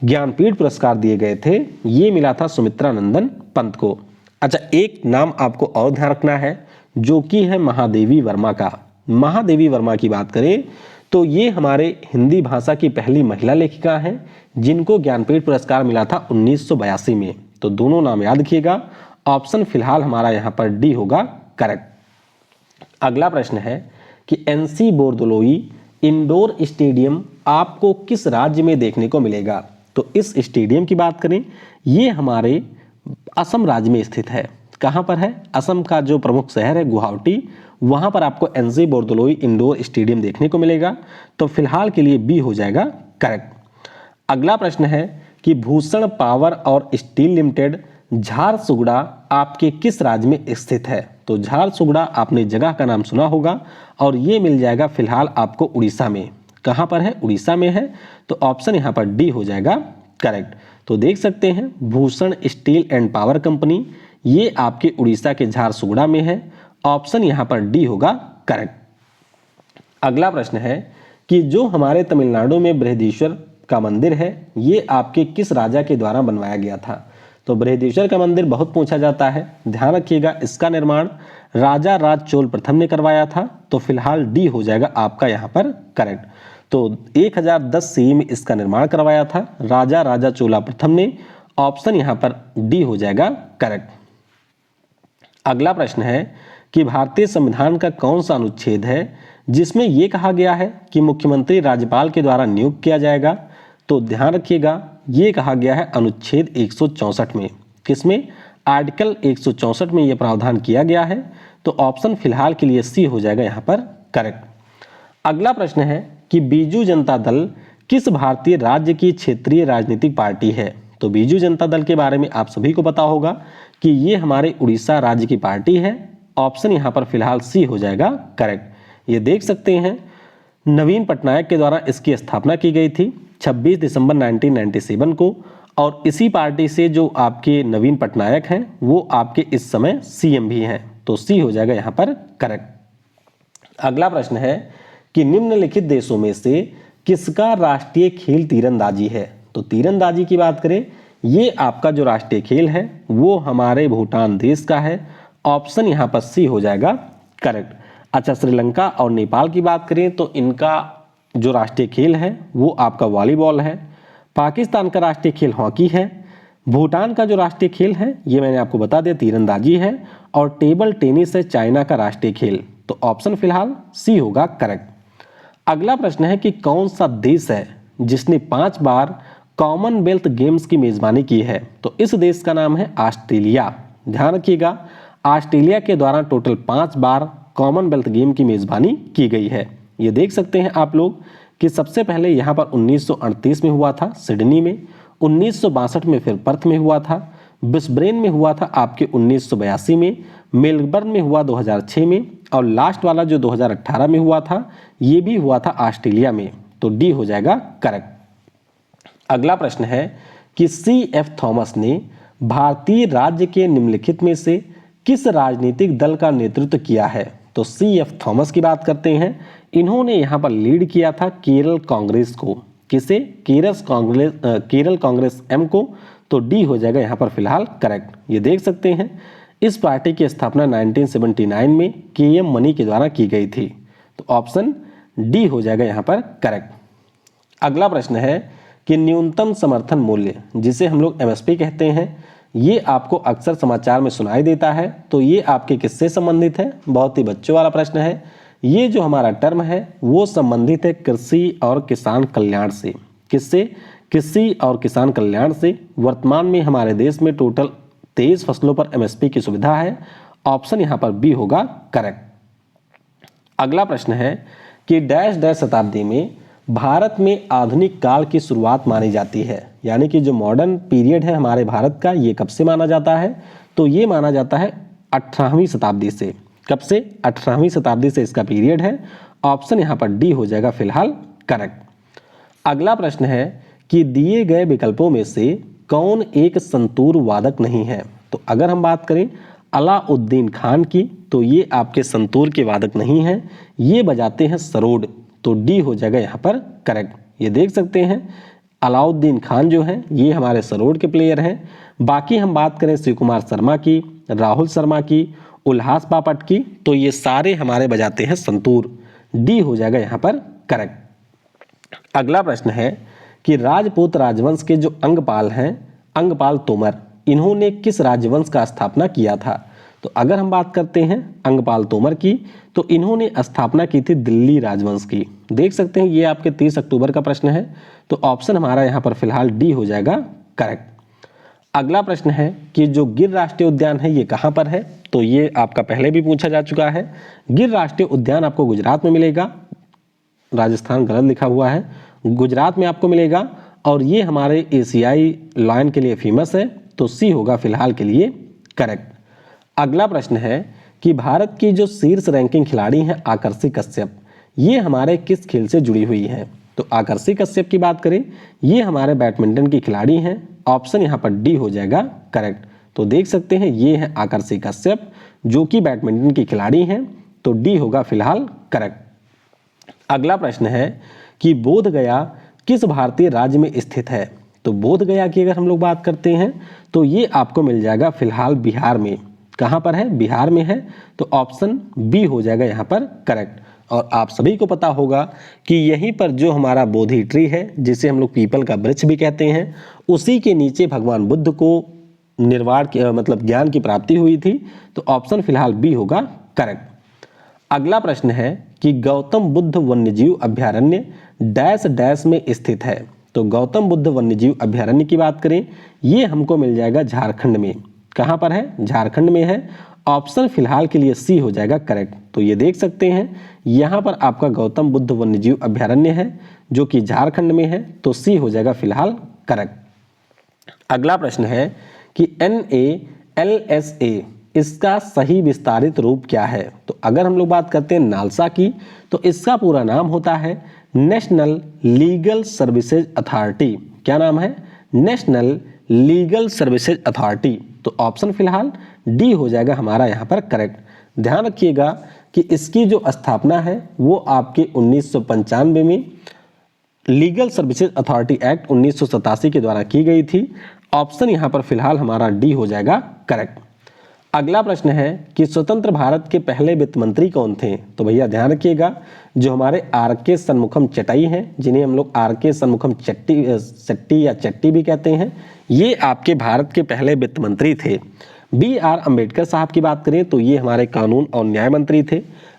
ज्ञानपीठ पुरस्कार दिए गए थे ये मिला था सुमित्रा नंदन पंत को। अच्छा, एक नाम आपको और ध्यान रखना है जो कि है महादेवी वर्मा का। महादेवी वर्मा की बात करें तो ये हमारे हिंदी भाषा की पहली महिला लेखिका हैं जिनको ज्ञानपीठ पुरस्कार मिला था 1982 में। तो दोनों नाम याद रखिएगा। ऑप्शन फिलहाल हमारा यहाँ पर डी होगा करेक्ट। अगला प्रश्न है कि एनसी बोरदोलोई इंडोर स्टेडियम आपको किस राज्य में देखने को मिलेगा? तो इस स्टेडियम की बात करें ये हमारे असम राज्य में स्थित है। कहाँ पर है? असम का जो प्रमुख शहर है गुवाहाटी, वहाँ पर आपको एनसी बोरदोलोई इंडोर स्टेडियम देखने को मिलेगा। तो फिलहाल के लिए बी हो जाएगा करेक्ट। अगला प्रश्न है कि भूषण पावर और स्टील लिमिटेड झारसुगुड़ा आपके किस राज्य में स्थित है? तो झारसुगुड़ा आपने जगह का नाम सुना होगा और ये मिल जाएगा फिलहाल आपको उड़ीसा में। कहाँ पर है? उड़ीसा में है। तो ऑप्शन यहाँ पर डी हो जाएगा करेक्ट। तो देख सकते हैं Bhushan steel and power company ये आपके उड़ीसा के झारसुगुड़ा में है। ऑप्शन यहाँ पर डी होगा करेक्ट। अगला प्रश्न है कि जो हमारे तमिलनाडु में बृहदीश्वर का मंदिर है ये आपके किस राजा के द्वारा बनवाया गया था? तो बृहदीश्वर का मंदिर बहुत पूछा जाता है, ध्यान रखिएगा इसका निर्माण राजा राज चोल प्रथम ने करवाया था। तो फिलहाल डी हो जाएगा आपका यहाँ पर करेक्ट। तो 1010 सीई में इसका निर्माण करवाया था राजा राजा चोला प्रथम ने। ऑप्शन यहाँ पर डी हो जाएगा करेक्ट। अगला प्रश्न है कि भारतीय संविधान का कौन सा अनुच्छेद है जिसमें यह कहा गया है कि मुख्यमंत्री राज्यपाल के द्वारा नियुक्त किया जाएगा? तो ध्यान रखिएगा ये कहा गया है अनुच्छेद 164 में। किसमें? आर्टिकल 164 में यह प्रावधान किया गया है। तो ऑप्शन फिलहाल के लिए सी हो जाएगा यहाँ पर करेक्ट। अगला प्रश्न है कि बीजू जनता दल किस भारतीय राज्य की क्षेत्रीय राजनीतिक पार्टी है? तो बीजू जनता दल के बारे में आप सभी को पता होगा कि ये हमारे उड़ीसा राज्य की पार्टी है। ऑप्शन यहाँ पर फिलहाल सी हो जाएगा करेक्ट। ये देख सकते हैं नवीन पटनायक के द्वारा इसकी स्थापना की गई थी 26 दिसंबर 1997 को और इसी पार्टी से जो आपके नवीन पटनायक हैं वो आपके इस समय सीएम भी हैं। तो सी हो जाएगा यहाँ पर करेक्ट। अगला प्रश्न है कि निम्नलिखित देशों में से किसका राष्ट्रीय खेल तीरंदाजी है? तो तीरंदाजी की बात करें ये आपका जो राष्ट्रीय खेल है वो हमारे भूटान देश का है। ऑप्शन यहाँ पर सी हो जाएगा करेक्ट। अच्छा, श्रीलंका और नेपाल की बात करें तो इनका जो राष्ट्रीय खेल है वो आपका वॉलीबॉल है। पाकिस्तान का राष्ट्रीय खेल हॉकी है। भूटान का जो राष्ट्रीय खेल है ये मैंने आपको बता दिया तीरंदाजी है। और टेबल टेनिस है चाइना का राष्ट्रीय खेल। तो ऑप्शन फिलहाल सी होगा करेक्ट। अगला प्रश्न है कि कौन सा देश है जिसने 5 बार कॉमनवेल्थ गेम्स की मेजबानी की है? तो इस देश का नाम है ऑस्ट्रेलिया। ध्यान रखिएगा ऑस्ट्रेलिया के द्वारा टोटल 5 बार कॉमनवेल्थ गेम की मेजबानी की गई है। ये देख सकते हैं आप लोग कि सबसे पहले यहाँ पर 1938 में हुआ था सिडनी में, 1962 में फिर पर्थ में हुआ था, ब्रिस्बेन में हुआ था आपके 1982 में, मेलबर्न में हुआ 2006 में और लास्ट वाला जो 2018 में हुआ था ये भी हुआ था ऑस्ट्रेलिया में। तो डी हो जाएगा करेक्ट। अगला प्रश्न है कि C.F. थॉमस ने भारतीय राज्य के निम्नलिखित में से किस राजनीतिक दल का नेतृत्व किया है? तो C.F. थॉमस की बात करते हैं। इन्होंने यहाँ पर लीड किया था केरल कांग्रेस को। किसे? केरल कांग्रेस एम को। तो डी हो जाएगा यहाँ पर फिलहाल करेक्ट। ये देख सकते हैं इस पार्टी की स्थापना 1979 में KM मनी के द्वारा की गई थी। तो ऑप्शन डी हो जाएगा यहाँ पर करेक्ट। अगला प्रश्न है कि न्यूनतम समर्थन मूल्य जिसे हम लोग MSP कहते हैं ये आपको अक्सर समाचार में सुनाई देता है। तो ये आपके किससे संबंधित है? बहुत ही बच्चों वाला प्रश्न है। ये जो हमारा टर्म है वो संबंधित है कृषि और किसान कल्याण से। किससे? कृषि और किसान कल्याण से। वर्तमान में हमारे देश में टोटल 23 फसलों पर MSP की सुविधा है। ऑप्शन यहाँ पर बी होगा करेक्ट। अगला प्रश्न है कि डैश डैश शताब्दी में भारत में आधुनिक काल की शुरुआत मानी जाती है, यानी कि जो मॉडर्न पीरियड है हमारे भारत का ये कब से माना जाता है? तो ये माना जाता है 18वीं शताब्दी से। कब से? 18वीं शताब्दी से इसका पीरियड है। ऑप्शन यहाँ पर डी हो जाएगा फिलहाल करेक्ट। अगला प्रश्न है कि दिए गए विकल्पों में से कौन एक संतूर वादक नहीं है? तो अगर हम बात करें अलाउद्दीन खान की तो ये आपके संतूर के वादक नहीं हैं, ये बजाते हैं सरोद। तो डी हो जाएगा यहाँ पर करेक्ट। ये देख सकते हैं अलाउद्दीन खान जो हैं ये हमारे सरोद के प्लेयर हैं। बाकी हम बात करें शिव कुमार शर्मा की, राहुल शर्मा की, उल्हास बापट की तो ये सारे हमारे बजाते हैं संतूर। डी हो जाएगा यहाँ पर करेक्ट। अगला प्रश्न है कि राजपूत राजवंश के जो अंगपाल हैं, अंगपाल तोमर, इन्होंने किस राजवंश का स्थापना किया था? तो अगर हम बात करते हैं अंगपाल तोमर की तो इन्होंने स्थापना की थी दिल्ली राजवंश की। देख सकते हैं ये आपके 30 अक्टूबर का प्रश्न है। तो ऑप्शन हमारा यहाँ पर फिलहाल डी हो जाएगा करेक्ट। अगला प्रश्न है कि जो गिर राष्ट्रीय उद्यान है ये कहाँ पर है, तो ये आपका पहले भी पूछा जा चुका है। गिर राष्ट्रीय उद्यान आपको गुजरात में मिलेगा, राजस्थान गलत लिखा हुआ है, गुजरात में आपको मिलेगा और ये हमारे एशियाई लायन के लिए फेमस है, तो सी होगा फिलहाल के लिए करेक्ट। अगला प्रश्न है कि भारत की जो शीर्ष रैंकिंग खिलाड़ी हैं आकर्षि कश्यप, ये हमारे किस खेल से जुड़ी हुई है, तो आकर्षि कश्यप की बात करें ये हमारे बैडमिंटन की खिलाड़ी हैं, ऑप्शन यहाँ पर डी हो जाएगा करेक्ट। तो देख सकते हैं ये है आकर्षि कश्यप जो कि बैडमिंटन की खिलाड़ी हैं, तो डी होगा फिलहाल करेक्ट। अगला प्रश्न है कि बोध गया किस भारतीय राज्य में स्थित है, तो बोध गया की अगर हम लोग बात करते हैं तो ये आपको मिल जाएगा फिलहाल बिहार में। कहाँ पर है, बिहार में है, तो ऑप्शन बी हो जाएगा यहाँ पर करेक्ट। और आप सभी को पता होगा कि यहीं पर जो हमारा बोधि ट्री है जिसे हम लोग पीपल का वृक्ष भी कहते हैं, उसी के नीचे भगवान बुद्ध को निर्वाण की मतलब ज्ञान की प्राप्ति हुई थी, तो ऑप्शन फिलहाल बी होगा करेक्ट। अगला प्रश्न है कि गौतम बुद्ध वन्यजीव अभयारण्य डैश डैश में स्थित है, तो गौतम बुद्ध वन्यजीव अभयारण्य की बात करें ये हमको मिल जाएगा झारखंड में। कहाँ पर है, झारखंड में है, ऑप्शन फिलहाल के लिए सी हो जाएगा करेक्ट। तो ये देख सकते हैं यहाँ पर आपका गौतम बुद्ध वन्यजीव अभयारण्य है जो कि झारखंड में है, तो सी हो जाएगा फिलहाल करेक्ट। अगला प्रश्न है कि NALSA इसका सही विस्तारित रूप क्या है, तो अगर हम लोग बात करते हैं नालसा की तो इसका पूरा नाम होता है नेशनल लीगल सर्विसेज अथॉरिटी। क्या नाम है, नेशनल लीगल सर्विसेज अथॉरिटी, तो ऑप्शन फिलहाल डी हो जाएगा हमारा यहाँ पर करेक्ट। ध्यान रखिएगा कि इसकी जो स्थापना है वो आपके 1995 में लीगल सर्विसेज अथॉरिटी एक्ट 1987 के द्वारा की गई थी, ऑप्शन यहाँ पर फिलहाल हमारा डी हो जाएगा करेक्ट। अगला प्रश्न है कि स्वतंत्र भारत के पहले वित्त मंत्री कौन थे, तो भैया ध्यान रखिएगा जो हमारे RK शनमुखम चटाई हैं, जिन्हें हम लोग RK शनमुखम चट्टी या चट्टी भी कहते हैं, ये आपके भारत के पहले वित्त मंत्री थे। BR अम्बेडकर साहब की बात करें तो ये हमारे कानून और न्याय मंत्री थे।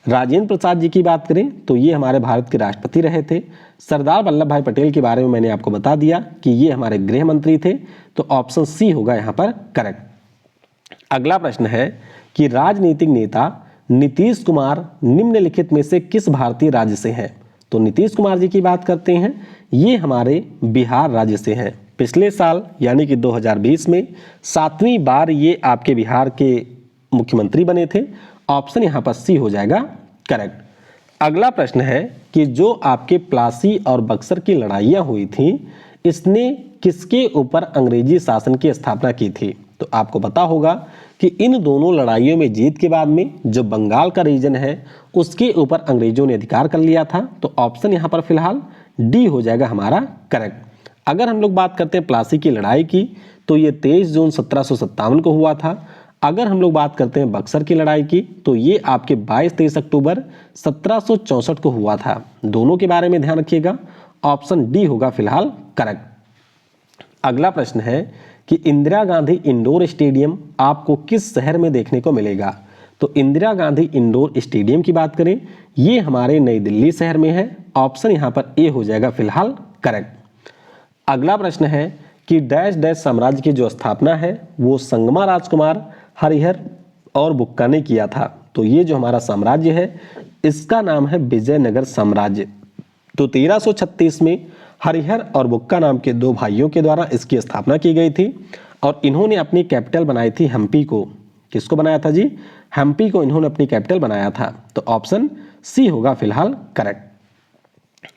राजेंद्र प्रसाद जी की बात करें तो ये हमारे भारत के राष्ट्रपति रहे थे। सरदार वल्लभ भाई पटेल के बारे में मैंने आपको बता दिया कि ये हमारे गृह मंत्री थे, तो ऑप्शन सी होगा यहाँ पर करेक्ट। अगला प्रश्न है कि राजनीतिक नेता नीतीश कुमार निम्नलिखित में से किस भारतीय राज्य से हैं, तो नीतीश कुमार जी की बात करते हैं ये हमारे बिहार राज्य से हैं। पिछले साल यानी कि 2020 में 7वीं बार ये आपके बिहार के मुख्यमंत्री बने थे, ऑप्शन यहाँ पर सी हो जाएगा करेक्ट। अगला प्रश्न है कि जो आपके प्लासी और बक्सर की लड़ाइयाँ हुई थी इसने किसके ऊपर अंग्रेजी शासन की स्थापना की थी, तो आपको पता होगा कि इन दोनों लड़ाइयों में जीत के बाद में जो बंगाल का रीजन है उसके ऊपर अंग्रेजों ने अधिकार कर लिया था, तो ऑप्शन यहाँ पर फिलहाल डी हो जाएगा हमारा करेक्ट। अगर हम लोग बात करते हैं प्लासी की लड़ाई की तो ये 23 जून 1757 को हुआ था। अगर हम लोग बात करते हैं बक्सर की लड़ाई की तो ये आपके 22-23 अक्टूबर 1764 को हुआ था। दोनों के बारे में ध्यान रखिएगा, ऑप्शन डी होगा फिलहाल करेक्ट। अगला प्रश्न है कि इंदिरा गांधी इंडोर स्टेडियम आपको किस शहर में देखने को मिलेगा, तो इंदिरा गांधी इंडोर स्टेडियम की बात करें ये हमारे नई दिल्ली शहर में है, ऑप्शन यहाँ पर ए हो जाएगा फिलहाल करेक्ट। अगला प्रश्न है कि डैश डैश साम्राज्य की जो स्थापना है वो संगमा राजकुमार, हरिहर और बुक्का ने किया था, तो ये जो हमारा साम्राज्य है इसका नाम है विजयनगर साम्राज्य। तो 1336 में हरिहर और बुक्का नाम के दो भाइयों के द्वारा इसकी स्थापना की गई थी और इन्होंने अपनी कैपिटल बनाई थी हम्पी को। किसको बनाया था जी, हम्पी को इन्होंने अपनी कैपिटल बनाया था, तो ऑप्शन सी होगा फिलहाल करेक्ट।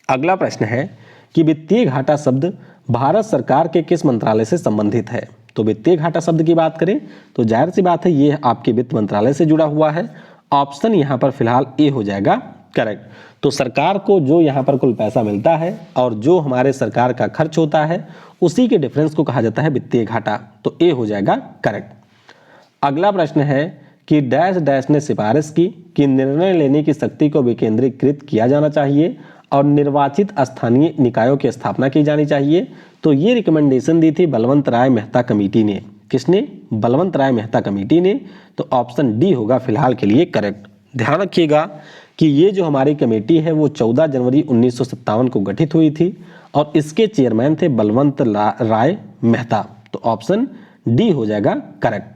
अगला प्रश्न है कि वित्तीय घाटा शब्द भारत सरकार के किस मंत्रालय से संबंधित है, तो वित्तीय घाटा शब्द की बात करें तो जाहिर सी बात है ये आपके वित्त मंत्रालय से जुड़ा हुआ है, ऑप्शन यहाँ पर फिलहाल ए हो जाएगा करेक्ट। तो सरकार को जो यहाँ पर कुल पैसा मिलता है और जो हमारे सरकार का खर्च होता है उसी के डिफरेंस को कहा जाता है वित्तीय घाटा, तो ए हो जाएगा करेक्ट। अगला प्रश्न है कि डैश डैश ने सिफारिश की कि निर्णय लेने की शक्ति को विकेंद्रीकृत किया जाना चाहिए और निर्वाचित स्थानीय निकायों की स्थापना की जानी चाहिए, तो ये रिकमेंडेशन दी थी बलवंत राय मेहता कमेटी ने। किसने, बलवंत राय मेहता कमेटी ने, तो ऑप्शन डी होगा फिलहाल के लिए करेक्ट। ध्यान रखिएगा कि ये जो हमारी कमेटी है वो 14 जनवरी 1957 को गठित हुई थी और इसके चेयरमैन थे बलवंत राय मेहता, तो ऑप्शन डी हो जाएगा करेक्ट।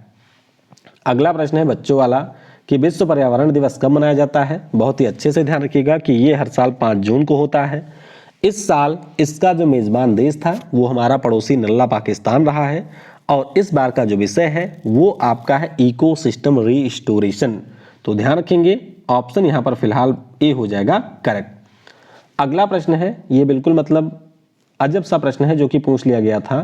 अगला प्रश्न है बच्चों वाला कि विश्व पर्यावरण दिवस कब मनाया जाता है। बहुत ही अच्छे से ध्यान रखिएगा कि ये हर साल 5 जून को होता है। इस साल इसका जो मेजबान देश था वो हमारा पड़ोसी नल्ला पाकिस्तान रहा है और इस बार का जो विषय है वो आपका है इकोसिस्टम रीस्टोरेशन। तो ध्यान रखेंगे ऑप्शन यहाँ पर फिलहाल ए हो जाएगा करेक्ट। अगला प्रश्न है, ये बिल्कुल मतलब अजब सा प्रश्न है जो कि पूछ लिया गया था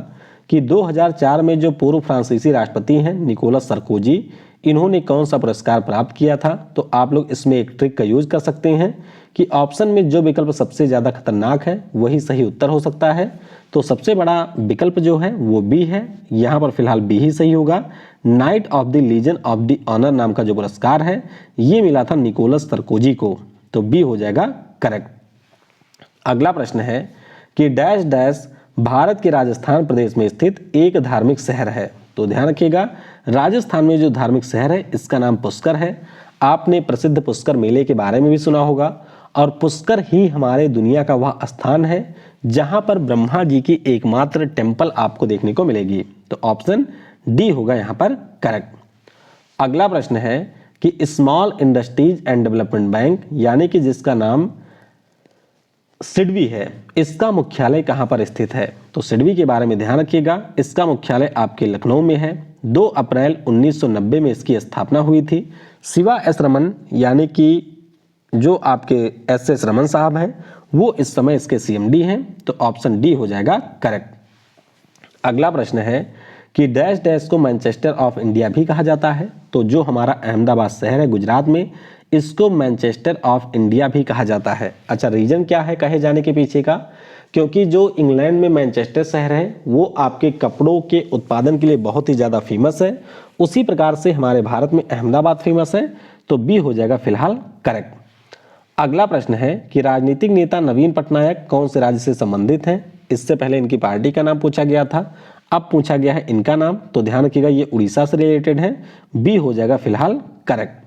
कि 2004 में जो पूर्व फ्रांसीसी राष्ट्रपति हैं निकोलस सरकोजी, इन्होंने कौन सा पुरस्कार प्राप्त किया था। तो आप लोग इसमें एक ट्रिक का यूज कर सकते हैं कि ऑप्शन में जो विकल्प सबसे ज्यादा खतरनाक है वही सही उत्तर हो सकता है। तो सबसे बड़ा विकल्प जो है वो बी है, यहाँ पर फिलहाल बी ही सही होगा। Knight of the legion of the honour नाम का जो पुरस्कार है ये मिला था निकोलस सरकोजी को, तो बी हो जाएगा करेक्ट। अगला प्रश्न है कि डैश डैश भारत के राजस्थान प्रदेश में स्थित एक धार्मिक शहर है। तो ध्यान रखिएगा राजस्थान में जो धार्मिक शहर है इसका नाम पुष्कर है। आपने प्रसिद्ध पुष्कर मेले के बारे में भी सुना होगा और पुष्कर ही हमारे दुनिया का वह स्थान है जहां पर ब्रह्मा जी की एकमात्र टेम्पल आपको देखने को मिलेगी। तो ऑप्शन डी होगा यहां पर करेक्ट। अगला प्रश्न है कि small industries and development bank यानी कि जिसका नाम सिडबी है, इसका मुख्यालय कहां पर स्थित है। तो सिडबी के बारे में ध्यान रखिएगा, इसका मुख्यालय आपके लखनऊ में है। 2 अप्रैल 1990 में इसकी स्थापना हुई थी। शिवा एस रमन यानी कि जो आपके एस रमन साहब हैं वो इस समय इसके सीएमडी हैं। तो ऑप्शन डी हो जाएगा करेक्ट। अगला प्रश्न है कि डैश डैश को मैनचेस्टर ऑफ इंडिया भी कहा जाता है। तो जो हमारा अहमदाबाद शहर है गुजरात में, इसको मैनचेस्टर ऑफ इंडिया भी कहा जाता है। अच्छा, रीजन क्या है कहे जाने के पीछे का? क्योंकि जो इंग्लैंड में मैनचेस्टर शहर है वो आपके कपड़ों के उत्पादन के लिए बहुत ही ज़्यादा फेमस है, उसी प्रकार से हमारे भारत में अहमदाबाद फेमस है। तो बी हो जाएगा फिलहाल करेक्ट। अगला प्रश्न है कि राजनीतिक नेता नवीन पटनायक कौन से राज्य से संबंधित हैं। इससे पहले इनकी पार्टी का नाम पूछा गया था, अब पूछा गया है इनका नाम। तो ध्यान रखिएगा ये उड़ीसा से रिलेटेड है, बी हो जाएगा फिलहाल करेक्ट।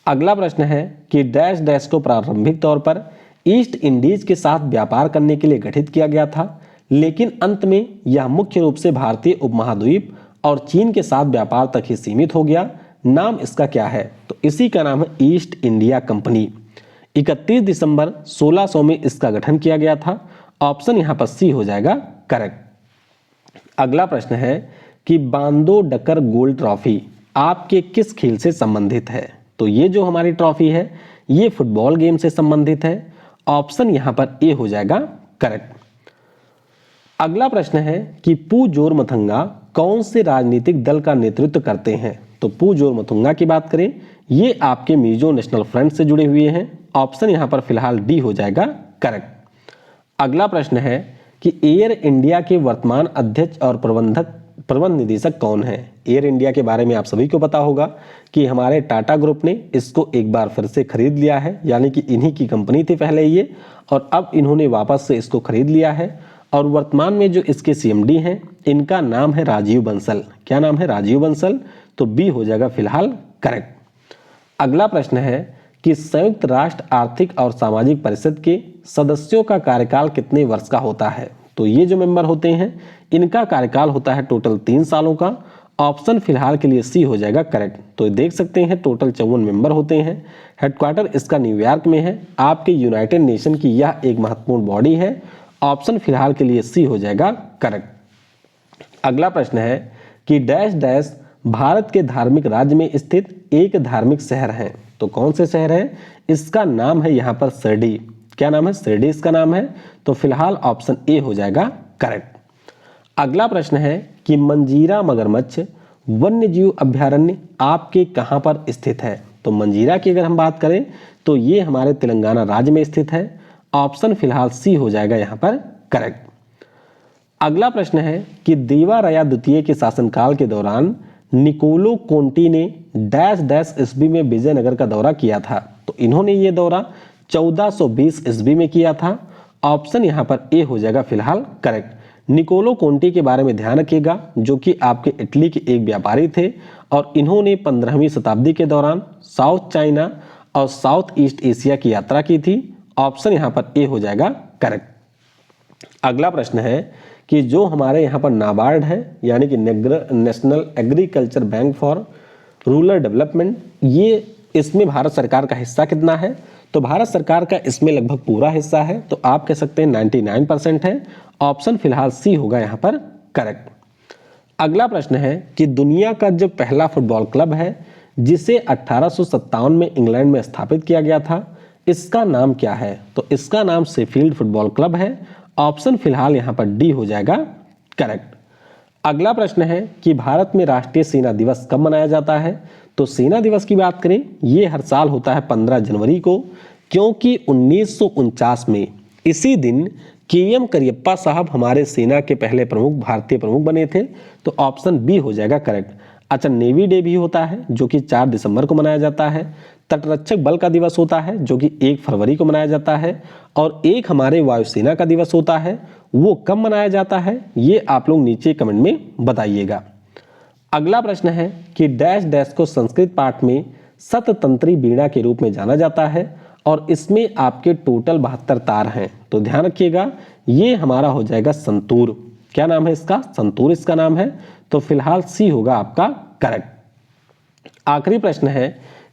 अगला प्रश्न है कि डैश डैश को प्रारंभिक तौर पर ईस्ट इंडीज के साथ व्यापार करने के लिए गठित किया गया था, लेकिन अंत में यह मुख्य रूप से भारतीय उपमहाद्वीप और चीन के साथ व्यापार तक ही सीमित हो गया। नाम इसका क्या है? तो इसी का नाम है ईस्ट इंडिया कंपनी। 31 दिसंबर 1600 में इसका गठन किया गया था। ऑप्शन यहाँ पर सी हो जाएगा करेक्ट। अगला प्रश्न है कि बांदो डकर गोल्ड ट्रॉफी आपके किस खेल से संबंधित है। तो ये जो हमारी ट्रॉफी है ये फुटबॉल गेम से संबंधित है। ऑप्शन यहां पर ए हो जाएगा करेक्ट। अगला प्रश्न है कि पू जोरमथंगा कौन से राजनीतिक दल का नेतृत्व करते हैं। तो पू जोरमथंगा की बात करें ये आपके मिजो नेशनल फ्रंट से जुड़े हुए हैं। ऑप्शन यहां पर फिलहाल डी हो जाएगा करेक्ट। अगला प्रश्न है कि एयर इंडिया के वर्तमान अध्यक्ष और प्रबंध निदेशक कौन है। एयर इंडिया के बारे में आप सभी को पता होगा कि हमारे टाटा ग्रुप ने इसको एक बार फिर से खरीद लिया है, यानी कि इन्हीं की कंपनी थी पहले ये, और अब इन्होंने वापस से इसको खरीद लिया है। और वर्तमान में जो इसके सीएमडी हैं इनका नाम है राजीव बंसल। क्या नाम है? राजीव बंसल। तो बी हो जाएगा फिलहाल करेक्ट। अगला प्रश्न है कि संयुक्त राष्ट्र आर्थिक और सामाजिक परिषद के सदस्यों का कार्यकाल कितने वर्ष का होता है। तो ये जो मेंबर होते हैं इनका कार्यकाल होता है टोटल 3 सालों का। ऑप्शन फिलहाल के लिए सी हो जाएगा करेक्ट। तो देख सकते हैं टोटल 54 मेंबर होते हैं। हेडक्वार्टर इसका न्यूयॉर्क में है। आपके यूनाइटेड नेशन की यह एक महत्वपूर्ण बॉडी है। ऑप्शन फिलहाल के लिए सी हो जाएगा करेक्ट। अगला प्रश्न है कि डैश डैश भारत के धार्मिक राज्य में स्थित एक धार्मिक शहर है। तो कौन से शहर है? इसका नाम है यहाँ पर शिरडी। क्या नाम है? शिरडी इसका नाम है। तो फिलहाल ऑप्शन ए हो जाएगा करेक्ट। अगला प्रश्न है कि मंजीरा मगरमच्छ वन्यजीव अभयारण्य आपके कहां पर स्थित है। तो मंजीरा की अगर हम बात करें तो ये हमारे तेलंगाना राज्य में स्थित है। ऑप्शन फिलहाल सी हो जाएगा यहां पर करेक्ट। अगला प्रश्न है कि देवा राया द्वितीय के शासनकाल के दौरान निकोलो कोंटी ने डैश डैश ईस्वी में विजयनगर का दौरा किया था। तो इन्होंने ये दौरा 1420 ईस्वी में किया था। ऑप्शन यहां पर ए हो जाएगा फिलहाल करेक्ट। निकोलो कोंटी के बारे में ध्यान रखिएगा, जो कि आपके इटली के एक व्यापारी थे और इन्होंने 15वीं शताब्दी के दौरान साउथ चाइना और साउथ ईस्ट एशिया की यात्रा की थी। ऑप्शन यहां पर ए हो जाएगा करेक्ट। अगला प्रश्न है कि जो हमारे यहाँ पर नाबार्ड है यानी कि national agriculture bank for rural development, ये इसमें भारत सरकार का हिस्सा कितना है? तो भारत सरकार का इसमें लगभग पूरा हिस्सा है, तो आप कह सकते हैं 99% है। ऑप्शन फिलहाल सी होगा यहाँ पर करेक्ट। अगला प्रश्न है कि दुनिया का जो पहला फुटबॉल क्लब है जिसे 1857 में इंग्लैंड में स्थापित किया गया था, इसका नाम क्या है? तो इसका नाम शेफील्ड फुटबॉल क्लब है। ऑप्शन फिलहाल यहाँ पर डी हो जाएगा करेक्ट। अगला प्रश्न है कि भारत में राष्ट्रीय सेना दिवस कब मनाया जाता है? तो सेना दिवस की बात करें, ये हर साल होता है 15 जनवरी को, क्योंकि 1949 में इसी दिन के.एम. करियप्पा साहब हमारे सेना के पहले प्रमुख, भारतीय प्रमुख बने थे। तो ऑप्शन बी हो जाएगा करेक्ट। अच्छा, नेवी डे भी होता है जो कि 4 दिसंबर को मनाया जाता है। तटरक्षक बल का दिवस होता है जो कि 1 फरवरी को मनाया जाता है। और एक हमारे वायुसेना का दिवस होता है, वो कब मनाया जाता है ये आप लोग नीचे कमेंट में बताइएगा। अगला प्रश्न है कि डैश डैश को संस्कृत पाठ में सततंत्री वीणा के रूप में जाना जाता है और इसमें आपके टोटल 72 तार हैं। तो ध्यान रखिएगा, ये हमारा हो जाएगा संतूर। क्या नाम है इसका? संतूर इसका नाम है। तो फिलहाल सी होगा आपका करेक्ट। आखिरी प्रश्न है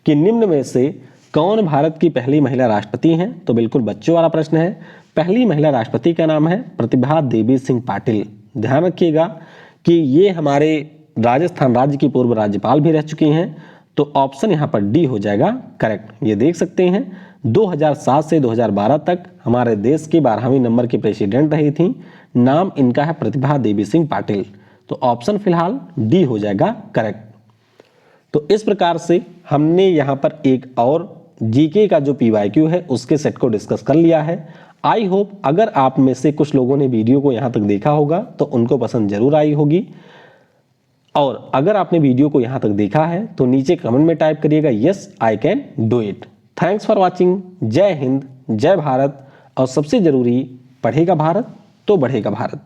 कि निम्न में से कौन भारत की पहली महिला राष्ट्रपति हैं? तो बिल्कुल बच्चों वाला प्रश्न है। पहली महिला राष्ट्रपति का नाम है प्रतिभा देवी सिंह पाटिल। ध्यान रखिएगा कि ये हमारे राजस्थान राज्य की पूर्व राज्यपाल भी रह चुकी हैं। तो ऑप्शन यहाँ पर डी हो जाएगा करेक्ट। ये देख सकते हैं 2007 से 2012 तक हमारे देश की 12वीं नंबर की प्रेसिडेंट रही थी। नाम इनका है प्रतिभा देवी सिंह पाटिल। तो ऑप्शन फिलहाल डी हो जाएगा करेक्ट। तो इस प्रकार से हमने यहाँ पर एक और जीके का जो पीवाईक्यू है उसके सेट को डिस्कस कर लिया है। आई होप अगर आप में से कुछ लोगों ने वीडियो को यहाँ तक देखा होगा तो उनको पसंद जरूर आई होगी। और अगर आपने वीडियो को यहाँ तक देखा है तो नीचे कमेंट में टाइप करिएगा yes I can do it. Thanks for watching. जय हिंद, जय भारत। और सबसे जरूरी, पढ़ेगा भारत तो बढ़ेगा भारत।